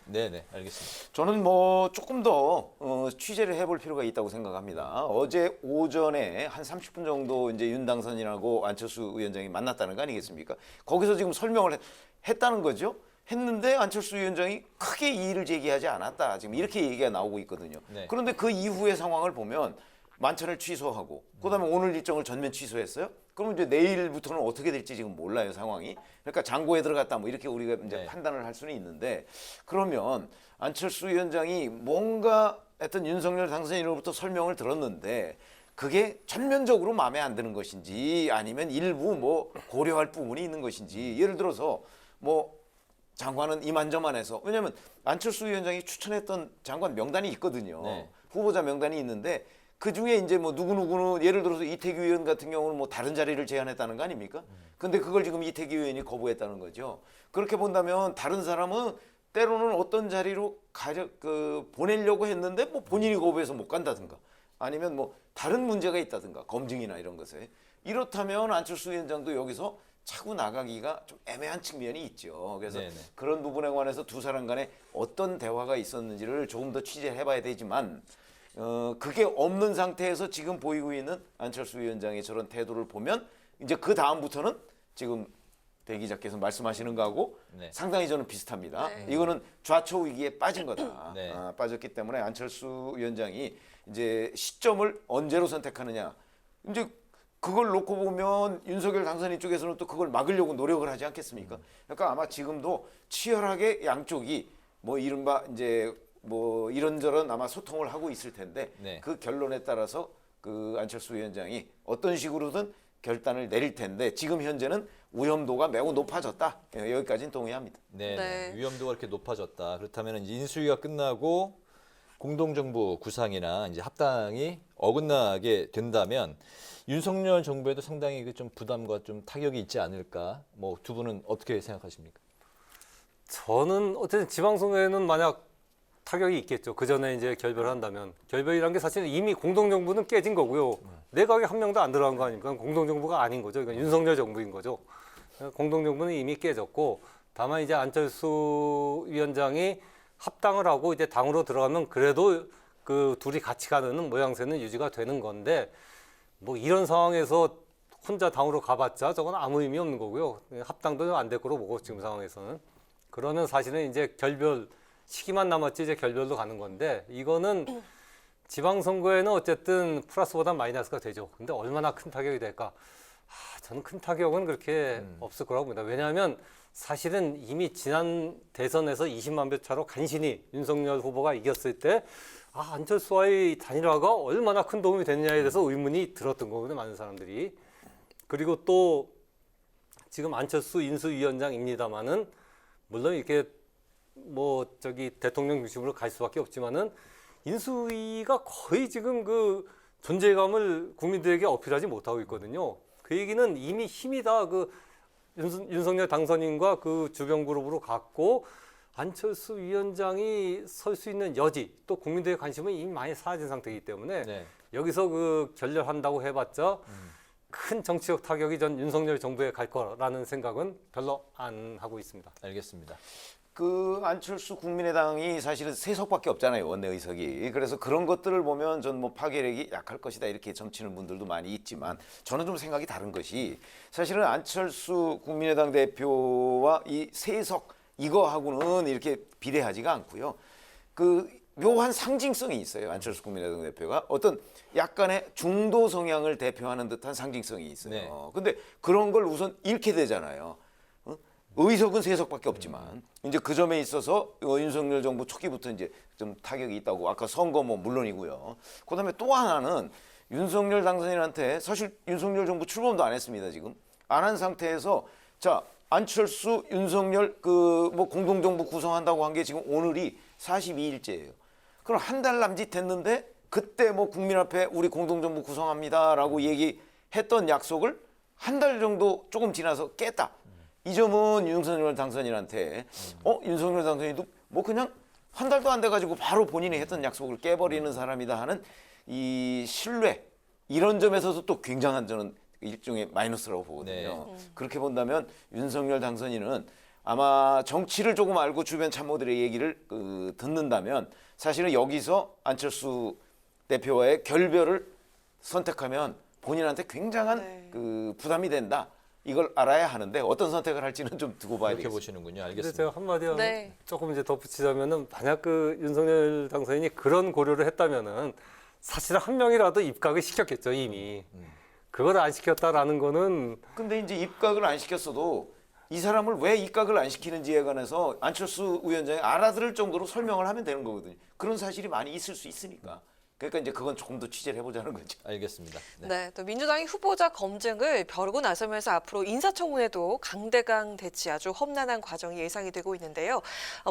네네, 알겠습니다. 저는 조금 더 취재를 해볼 필요가 있다고 생각합니다. 어제 오전에 한 30분 정도 이제 윤 당선인하고 안철수 위원장이 만났다는 거 아니겠습니까? 거기서 지금 설명을 했다는 거죠. 했는데 안철수 위원장이 크게 이의를 제기하지 않았다. 지금 이렇게 얘기가 나오고 있거든요. 그런데 그 이후의 상황을 보면 만찬을 취소하고 그다음에 오늘 일정을 전면 취소했어요. 그럼 이제 내일부터는 어떻게 될지 지금 몰라요, 상황이. 그러니까 장고에 들어갔다 이렇게 우리가 이제 판단을 할 수는 있는데 그러면 안철수 위원장이 뭔가 하여튼 윤석열 당선인으로부터 설명을 들었는데 그게 전면적으로 마음에 안 드는 것인지 아니면 일부 고려할 부분이 있는 것인지 예를 들어서 장관은 이만저만해서 왜냐하면 안철수 위원장이 추천했던 장관 명단이 있거든요. 후보자 명단이 있는데 그 중에 이제 누구누구는 예를 들어서 이태규 의원 같은 경우는 다른 자리를 제안했다는 거 아닙니까? 근데 그걸 지금 이태규 의원이 거부했다는 거죠. 그렇게 본다면 다른 사람은 때로는 어떤 자리로 보내려고 했는데 본인이 거부해서 못 간다든가 아니면 다른 문제가 있다든가 검증이나 이런 것에 이렇다면 안철수 위원장도 여기서 차고 나가기가 좀 애매한 측면이 있죠. 그래서 그런 부분에 관해서 두 사람 간에 어떤 대화가 있었는지를 조금 더 취재해봐야 되지만 그게 없는 상태에서 지금 보이고 있는 안철수 위원장의 저런 태도를 보면 이제 그 다음부터는 지금 배 기자께서 말씀하시는 거하고 상당히 저는 비슷합니다. 이거는 좌초 위기에 빠진 거다. 빠졌기 때문에 안철수 위원장이 이제 시점을 언제로 선택하느냐. 이제 그걸 놓고 보면 윤석열 당선인 쪽에서는 또 그걸 막으려고 노력을 하지 않겠습니까? 그러니까 아마 지금도 치열하게 양쪽이 뭐 이른바 이제 뭐 이런저런 아마 소통을 하고 있을 텐데 그 결론에 따라서 그 안철수 위원장이 어떤 식으로든 결단을 내릴 텐데 지금 현재는 위험도가 매우 높아졌다. 여기까지는 동의합니다. 네. 위험도가 이렇게 높아졌다. 그렇다면 이제 인수위가 끝나고 공동정부 구상이나 이제 합당이 어긋나게 된다면 윤석열 정부에도 상당히 좀 부담과 좀 타격이 있지 않을까? 뭐 두 분은 어떻게 생각하십니까? 저는 어쨌든 지방선거에는 만약 타격이 있겠죠. 그 전에 이제 결별한다면 결별이란 게 사실 이미 공동정부는 깨진 거고요. 내각에 한 명도 안 들어간 거 아닙니까? 공동정부가 아닌 거죠. 그러니까 윤석열 정부인 거죠. 공동정부는 이미 깨졌고 다만 이제 안철수 위원장이 합당을 하고 이제 당으로 들어가면 그래도 그 둘이 같이 가는 모양새는 유지가 되는 건데 뭐 이런 상황에서 혼자 당으로 가봤자 저건 아무 의미 없는 거고요. 합당도 안 될 거로 보고 지금 상황에서는. 그러면 사실은 이제 결별 시기만 남았지 이제 결별로 가는 건데 이거는 지방선거에는 어쨌든 플러스보다 마이너스가 되죠. 근데 얼마나 큰 타격이 될까? 저는 큰 타격은 그렇게 없을 거라고 봅니다. 왜냐하면 사실은 이미 지난 대선에서 20만 표 차로 간신히 윤석열 후보가 이겼을 때 안철수와의 단일화가 얼마나 큰 도움이 됐느냐에 대해서 의문이 들었던 거거든요. 많은 사람들이. 그리고 또 지금 안철수 인수위원장입니다마는 물론 이렇게 뭐 대통령 중심으로 갈 수밖에 없지만은 인수위가 거의 지금 그 존재감을 국민들에게 어필하지 못하고 있거든요. 그 얘기는 이미 힘이 다 그 윤석열 당선인과 그 주변 그룹으로 갔고 안철수 위원장이 설 수 있는 여지 또 국민들의 관심은 이미 많이 사라진 상태이기 때문에 여기서 그 결렬한다고 해봤자 큰 정치적 타격이 전 윤석열 정부에 갈 거라는 생각은 별로 안 하고 있습니다. 알겠습니다. 그 안철수 국민의당이 사실은 3석밖에 없잖아요. 원내의석이. 그래서 그런 것들을 보면 전 뭐 파괴력이 약할 것이다 이렇게 점치는 분들도 많이 있지만 저는 좀 생각이 다른 것이 사실은 안철수 국민의당 대표와 이 3석 이거하고는 이렇게 비례하지가 않고요. 그 묘한 상징성이 있어요. 안철수 국민의당 대표가 어떤 약간의 중도 성향을 대표하는 듯한 상징성이 있어요. 근데 그런 걸 우선 잃게 되잖아요. 의석은 3석밖에 없지만 이제 그 점에 있어서 윤석열 정부 초기부터 이제 좀 타격이 있다고 아까 선거 뭐 물론이고요. 그다음에 또 하나는 윤석열 당선인한테 사실 윤석열 정부 출범도 안 했습니다. 지금 안 한 상태에서 자 안철수 윤석열 그 뭐 공동정부 구성한다고 한 게 지금 오늘이 42일째예요. 그럼 한 달 남짓 됐는데 그때 뭐 국민 앞에 우리 공동정부 구성합니다라고 얘기했던 약속을 한 달 정도 조금 지나서 깼다. 이 점은 윤석열 당선인한테 윤석열 당선인도 뭐 그냥 한 달도 안 돼가지고 바로 본인이 했던 약속을 깨버리는 사람이다 하는 이 신뢰 이런 점에서도 또 굉장한 저는 일종의 마이너스라고 보거든요. 그렇게 본다면 윤석열 당선인은 아마 정치를 조금 알고 주변 참모들의 얘기를 듣는다면 사실은 여기서 안철수 대표와의 결별을 선택하면 본인한테 굉장한 그 부담이 된다. 이걸 알아야 하는데 어떤 선택을 할지는 좀 두고 봐야 되겠습니다. 이렇게 보시는군요. 알겠습니다. 근데 제가 한마디 조금 이제 덧붙이자면은 만약 그 윤석열 당선인이 그런 고려를 했다면은 사실 한 명이라도 입각을 시켰겠죠 이미. 그걸 안 시켰다라는 거는. 근데 이제 입각을 안 시켰어도 이 사람을 왜 입각을 안 시키는지에 관해서 안철수 위원장이 알아들을 정도로 설명을 하면 되는 거거든요. 그런 사실이 많이 있을 수 있으니까. 그러니까 이제 그건 조금 더 취재를 해보자는 거죠. 알겠습니다. 또 민주당이 후보자 검증을 벼르고 나서면서 앞으로 인사청문회도 강대강 대치 아주 험난한 과정이 예상이 되고 있는데요.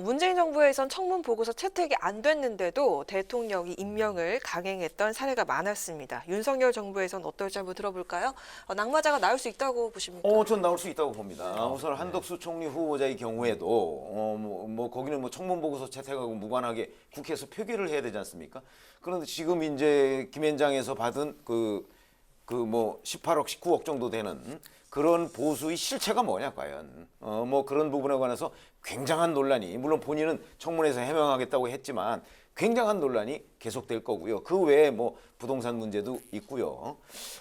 문재인 정부에선 청문 보고서 채택이 안 됐는데도 대통령이 임명을 강행했던 사례가 많았습니다. 윤석열 정부에선 어떨지 한번 들어볼까요? 낙마자가 나올 수 있다고 보십니까? 전 나올 수 있다고 봅니다. 우선 한덕수 총리 후보자의 경우에도 뭐 거기는 뭐 청문 보고서 채택하고 무관하게 국회에서 표결을 해야 되지 않습니까? 그런데 지금 이제 김현장에서 받은 그 뭐 18억, 19억 정도 되는 그런 보수의 실체가 뭐냐 과연 뭐 그런 부분에 관해서 굉장한 논란이 물론 본인은 청문회에서 해명하겠다고 했지만 굉장한 논란이 계속될 거고요. 그 외에 뭐 부동산 문제도 있고요.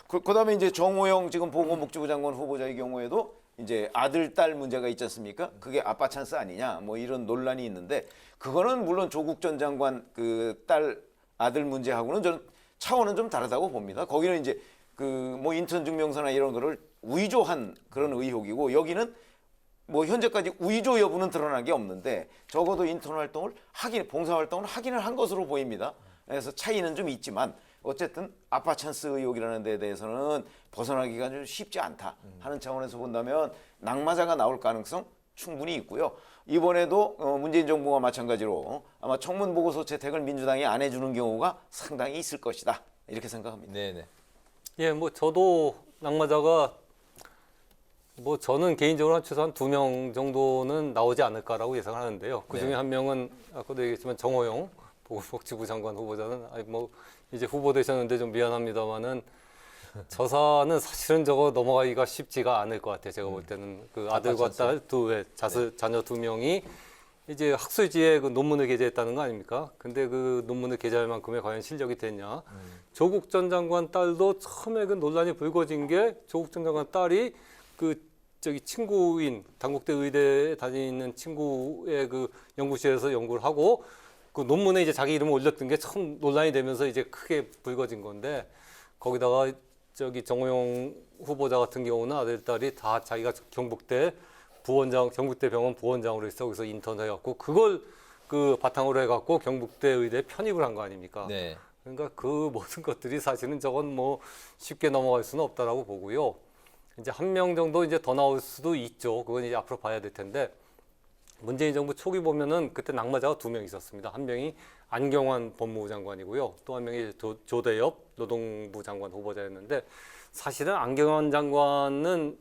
그다음에 이제 정호영 지금 보건복지부 장관 후보자의 경우에도 이제 아들 딸 문제가 있지 않습니까? 그게 아빠 찬스 아니냐 뭐 이런 논란이 있는데 그거는 물론 조국 전 장관 그 딸 아들 문제하고는 저는 차원은 좀 다르다고 봅니다. 거기는 이제 그 뭐 인턴 증명서나 이런 거를 위조한 그런 의혹이고 여기는 뭐 현재까지 위조 여부는 드러난 게 없는데 적어도 인턴 활동을 봉사 활동을 하기는 한 것으로 보입니다. 그래서 차이는 좀 있지만 어쨌든 아빠 찬스 의혹이라는 데 대해서는 벗어나기가 좀 쉽지 않다 하는 차원에서 본다면 낙마자가 나올 가능성 충분히 있고요. 이번에도 문재인 정부와 마찬가지로 아마 청문 보고서 채택을 민주당이 안 해주는 경우가 상당히 있을 것이다 이렇게 생각합니다. 네네. 예, 뭐 저도 낙마자가 뭐 저는 개인적으로 한 최소한 2명 정도는 나오지 않을까라고 예상하는데요. 그 중에 한 명은 아까도 얘기했지만 정호영 보건복지부 장관 후보자는 뭐 이제 후보 되셨는데 좀 미안합니다만은 저 사안은 사실은 저거 넘어가기가 쉽지가 않을 것 같아요. 제가 볼 때는 그 아들과 딸 자녀 2명이 이제 학술지에 그 논문을 게재했다는 거 아닙니까? 근데 그 논문을 게재할 만큼의 과연 실력이 됐냐? 조국 전 장관 딸도 처음에 그 논란이 불거진 게 조국 전 장관 딸이 그 친구인 당국대 의대에 다니는 친구의 그 연구실에서 연구를 하고 그 논문에 이제 자기 이름을 올렸던 게 처음 논란이 되면서 이제 크게 불거진 건데 거기다가 정호영 후보자 같은 경우는 아들 딸이 다 자기가 경북대 병원 부원장으로 있어 거기서 인턴을 해갖고 그걸 그 바탕으로 해갖고 경북대 의대에 편입을 한 거 아닙니까? 네. 그러니까 그 모든 것들이 사실은 저건 뭐 쉽게 넘어갈 수는 없다라고 보고요. 이제 한 명 정도 이제 더 나올 수도 있죠. 그건 이제 앞으로 봐야 될 텐데 문재인 정부 초기 보면은 그때 낙마자가 2명 있었습니다. 한 명이 안경환 법무부 장관이고요. 또 한 명이 조대엽 노동부 장관 후보자였는데 사실은 안경환 장관은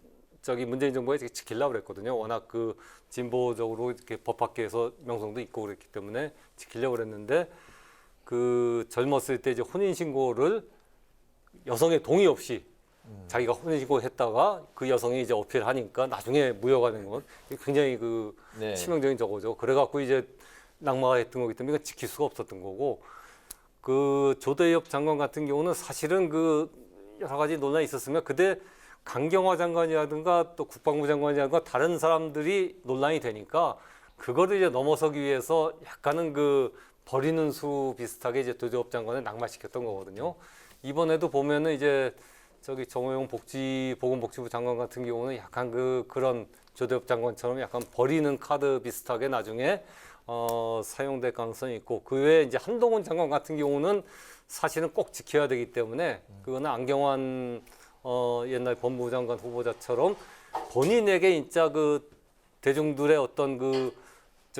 문재인 정부에 지키려고 그랬거든요. 워낙 그 진보적으로 이렇게 법학계에서 명성도 있고 그랬기 때문에 지키려고 그랬는데 그 젊었을 때 이제 혼인신고를 여성의 동의 없이 자기가 혼인신고를 했다가 그 여성이 이제 어필하니까 나중에 무효가 된 건 굉장히 그 치명적인 저거죠. 그래갖고 이제 낙마가 했던 거기 때문에 이건 지킬 수가 없었던 거고 그 조대엽 장관 같은 경우는 사실은 그 여러 가지 논란이 있었으면 그때 강경화 장관이라든가 또 국방부 장관이라든가 다른 사람들이 논란이 되니까 그거를 이제 넘어서기 위해서 약간은 그 버리는 수 비슷하게 이제 조대엽 장관을 낙마시켰던 거거든요. 이번에도 보면은 이제 정호영 보건복지부 장관 같은 경우는 약간 그런 조대엽 장관처럼 약간 버리는 카드 비슷하게 나중에 사용될 가능성이 있고 그 외에 이제 한동훈 장관 같은 경우는 사실은 꼭 지켜야 되기 때문에 그거는 안경환 옛날 법무부 장관 후보자처럼 본인에게 진짜 그 대중들의 어떤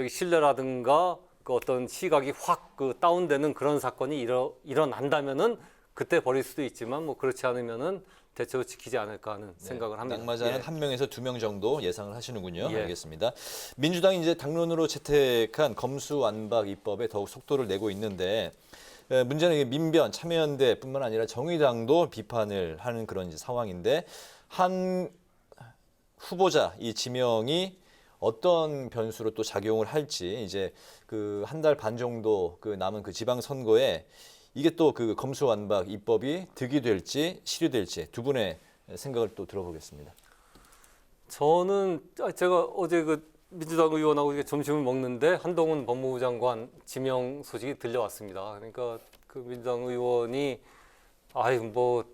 신뢰라든가 그 어떤 시각이 확 그 다운되는 그런 사건이 일어난다면은 그때 버릴 수도 있지만 뭐 그렇지 않으면은 대체로 지키지 않을까 하는 생각을 합니다. 낙마자는 1명에서 2명 정도 예상을 하시는군요. 알겠습니다. 민주당이 이제 당론으로 채택한 검수완박 입법에 더욱 속도를 내고 있는데 문제는 민변, 참여연대뿐만 아니라 정의당도 비판을 하는 그런 이제 상황인데 한 후보자 이 지명이 어떤 변수로 또 작용을 할지 이제 그 한 달 반 정도 그 남은 그 지방 선거에 이게 또 그 검수완박 입법이 득이 될지 실이 될지 두 분의 생각을 또 들어보겠습니다. 저는 제가 어제 그 민주당 의원하고 이렇게 점심을 먹는데 한동훈 법무부 장관 지명 소식이 들려왔습니다. 그러니까 그 민주당 의원이 뭐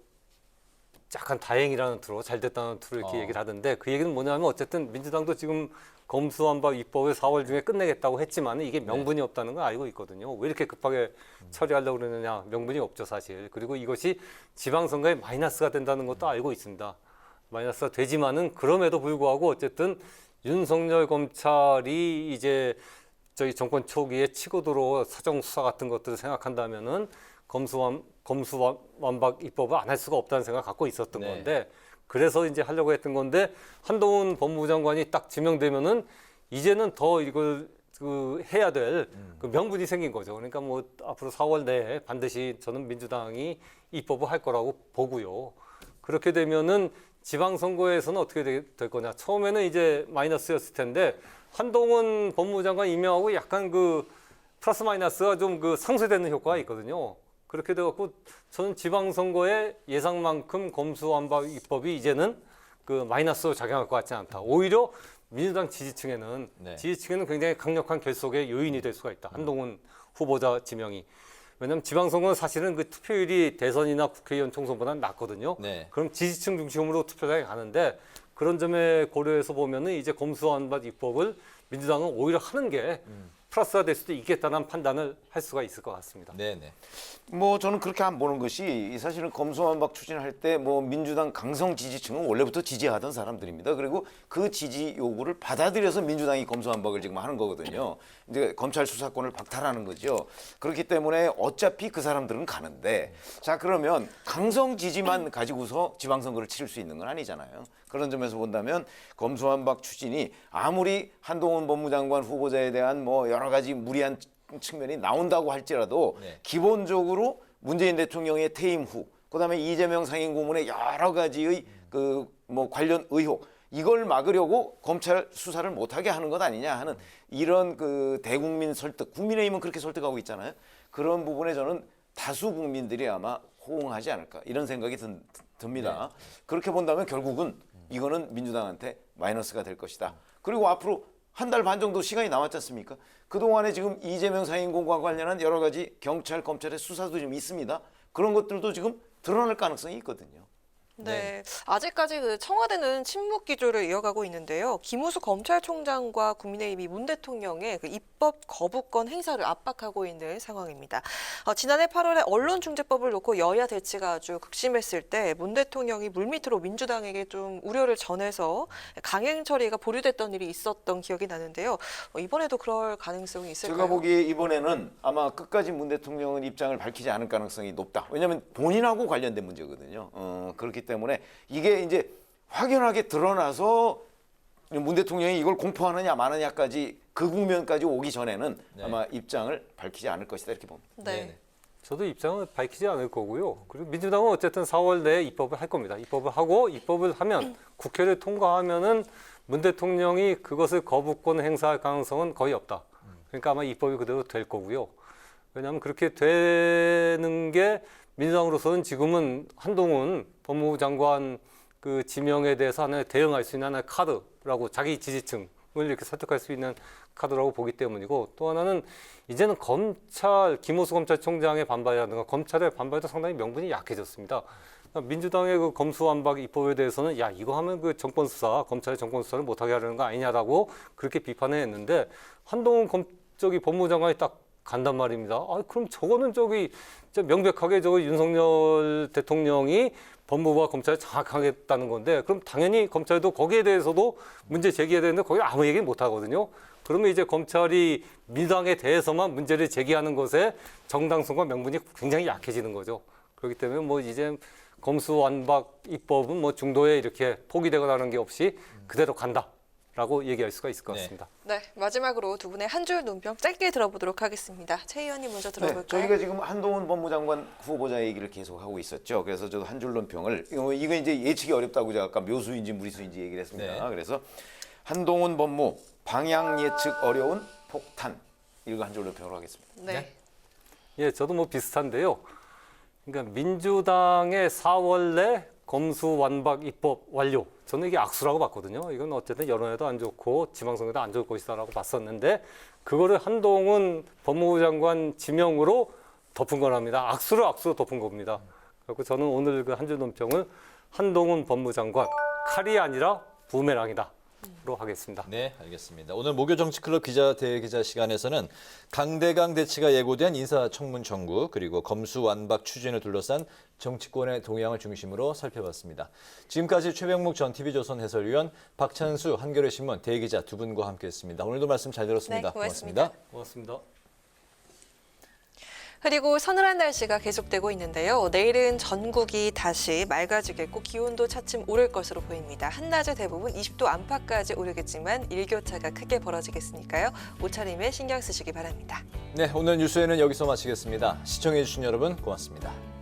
약간 다행이라는 투로 잘 됐다는 투로 이렇게 얘기를 하던데 그 얘기는 뭐냐면 어쨌든 민주당도 지금 검수완박 입법을 4월 중에 끝내겠다고 했지만 이게 명분이 없다는 걸 알고 있거든요. 왜 이렇게 급하게 처리하려고 그러느냐. 명분이 없죠 사실. 그리고 이것이 지방선거에 마이너스가 된다는 것도 알고 있습니다. 마이너스가 되지만은 그럼에도 불구하고 어쨌든 윤석열 검찰이 이제 정권 초기에 치고들어 사정수사 같은 것들을 생각한다면은 검수완박 입법을 안 할 수가 없다는 생각을 갖고 있었던 건데 그래서 이제 하려고 했던 건데 한동훈 법무부 장관이 딱 지명되면은 이제는 더 이걸 해야 될 그 명분이 생긴 거죠. 그러니까 뭐 앞으로 4월 내에 반드시 저는 민주당이 입법을 할 거라고 보고요. 그렇게 되면은 지방선거에서는 어떻게 될 거냐. 처음에는 이제 마이너스였을 텐데 한동훈 법무부 장관 임명하고 약간 플러스 마이너스가 좀 그 상쇄되는 효과가 있거든요. 그렇게 돼갖고 저는 지방선거의 예상만큼 검수완박 입법이 이제는 그 마이너스로 작용할 것 같지 않다. 오히려 민주당 지지층에는 굉장히 강력한 결속의 요인이 될 수가 있다. 한동훈 후보자 지명이. 왜냐하면 지방선거는 사실은 그 투표율이 대선이나 국회의원 총선보다는 낮거든요. 그럼 지지층 중심으로 투표장에 가는데 그런 점에 고려해서 보면은 이제 검수완박 입법을 민주당은 오히려 하는 게 플러스가 될 수도 있겠다는 판단을 할 수가 있을 것 같습니다. 네네. 뭐 저는 그렇게 안 보는 것이 사실은 검수완박 추진할 때 뭐 민주당 강성 지지층은 원래부터 지지하던 사람들입니다. 그리고 그 지지 요구를 받아들여서 민주당이 검수완박을 지금 하는 거거든요. 이제 검찰 수사권을 박탈하는 거죠. 그렇기 때문에 어차피 그 사람들은 가는데 자 그러면 강성 지지만 가지고서 지방선거를 치를 수 있는 건 아니잖아요. 그런 점에서 본다면 검수완박 추진이 아무리 한동훈 법무장관 후보자에 대한 뭐 여러 가지 무리한 측면이 나온다고 할지라도 기본적으로 문재인 대통령의 퇴임 후 그다음에 이재명 상임고문의 여러 가지의 그 뭐 관련 의혹 이걸 막으려고 검찰 수사를 못하게 하는 것 아니냐 하는 이런 그 대국민 설득, 국민의힘은 그렇게 설득하고 있잖아요. 그런 부분에 저는 다수 국민들이 아마 호응하지 않을까 이런 생각이 듭니다. 그렇게 본다면 결국은 이거는 민주당한테 마이너스가 될 것이다. 그리고 앞으로 한 달 반 정도 시간이 남았지 않습니까? 그동안에 지금 이재명 상임고문과 관련한 여러 가지 경찰, 검찰의 수사도 좀 있습니다. 그런 것들도 지금 드러날 가능성이 있거든요. 네, 아직까지 그 청와대는 침묵 기조를 이어가고 있는데요. 김우수 검찰총장과 국민의힘이 문 대통령의 그 입법 거부권 행사를 압박하고 있는 상황입니다. 지난해 8월에 언론중재법을 놓고 여야 대치가 아주 극심했을 때 문 대통령이 물밑으로 민주당에게 좀 우려를 전해서 강행 처리가 보류됐던 일이 있었던 기억이 나는데요. 이번에도 그럴 가능성이 있을까요? 제가 보기에 이번에는 아마 끝까지 문 대통령은 입장을 밝히지 않을 가능성이 높다. 왜냐하면 본인하고 관련된 문제거든요. 그렇기 때문에 이게 이제 확연하게 드러나서 문 대통령이 이걸 공포하느냐 마느냐까지 그 국면까지 오기 전에는 아마 입장을 밝히지 않을 것이다 이렇게 봅니다. 네. 저도 입장을 밝히지 않을 거고요. 그리고 민주당은 어쨌든 4월 내에 입법을 할 겁니다. 입법을 하고 입법을 하면 국회를 통과하면은 문 대통령이 그것을 거부권 행사할 가능성은 거의 없다. 그러니까 아마 입법이 그대로 될 거고요. 왜냐하면 그렇게 되는 게 민주당으로서는 지금은 한동훈 법무부 장관 그 지명에 대해서 하나의 대응할 수 있는 하나의 카드라고 자기 지지층을 이렇게 설득할 수 있는 카드라고 보기 때문이고 또 하나는 이제는 검찰, 김호수 검찰총장의 반발이라든가 검찰의 반발도 상당히 명분이 약해졌습니다. 민주당의 그 검수완박 입법에 대해서는 야 이거 하면 그 정권 수사, 검찰의 정권 수사를 못하게 하려는 거 아니냐라고 그렇게 비판을 했는데 한동훈 법무부 장관이 딱 간단 말입니다. 그럼 저거는 명백하게 윤석열 대통령이 법무부와 검찰을 장악하겠다는 건데 그럼 당연히 검찰도 거기에 대해서도 문제 제기해야 되는데 거기 아무 얘기 못 하거든요. 그러면 이제 검찰이 민주당에 대해서만 문제를 제기하는 것에 정당성과 명분이 굉장히 약해지는 거죠. 그렇기 때문에 뭐 이제 검수완박 입법은 뭐 중도에 이렇게 포기되거나 게 없이 그대로 간다라고 얘기할 수가 있을 것 같습니다. 네, 마지막으로 두 분의 한 줄 논평 짧게 들어보도록 하겠습니다. 최 의원님 먼저 들어볼까요? 저희가 지금 한동훈 법무장관 후보자 얘기를 계속 하고 있었죠. 그래서 저도 한 줄 논평을 이거 이제 예측이 어렵다고 제가 아까 묘수인지 무리수인지 얘기를 했습니다. 그래서 한동훈 법무 방향 예측 어려운 폭탄 이거 한 줄 논평으로 하겠습니다. 네. 예, 저도 뭐 비슷한데요. 그러니까 민주당의 4월 내 검수완박 입법 완료. 저는 이게 악수라고 봤거든요. 이건 어쨌든 여론에도 안 좋고 지방선거에도 안 좋을 것이다라고 봤었는데 그거를 한동훈 법무부 장관 지명으로 덮은 거랍니다. 악수로 덮은 겁니다. 그래서 저는 오늘 그 한 줄 논평을 한동훈 법무부 장관 칼이 아니라 부메랑이다. 로 하겠습니다. 네, 알겠습니다. 오늘 목요 정치클럽 기자 대기자 시간에서는 강대강 대치가 예고된 인사청문 청구 그리고 검수완박 추진을 둘러싼 정치권의 동향을 중심으로 살펴봤습니다. 지금까지 최병묵 전 TV조선 해설위원, 박찬수 한겨레신문 대기자 두 분과 함께했습니다. 오늘도 말씀 잘 들었습니다. 네, 고맙습니다. 고맙습니다. 그리고 서늘한 날씨가 계속되고 있는데요. 내일은 전국이 다시 맑아지겠고 기온도 차츰 오를 것으로 보입니다. 한낮에 대부분 20도 안팎까지 오르겠지만 일교차가 크게 벌어지겠으니까요. 옷차림에 신경 쓰시기 바랍니다. 네, 오늘 뉴스에는 여기서 마치겠습니다. 시청해주신 여러분 고맙습니다.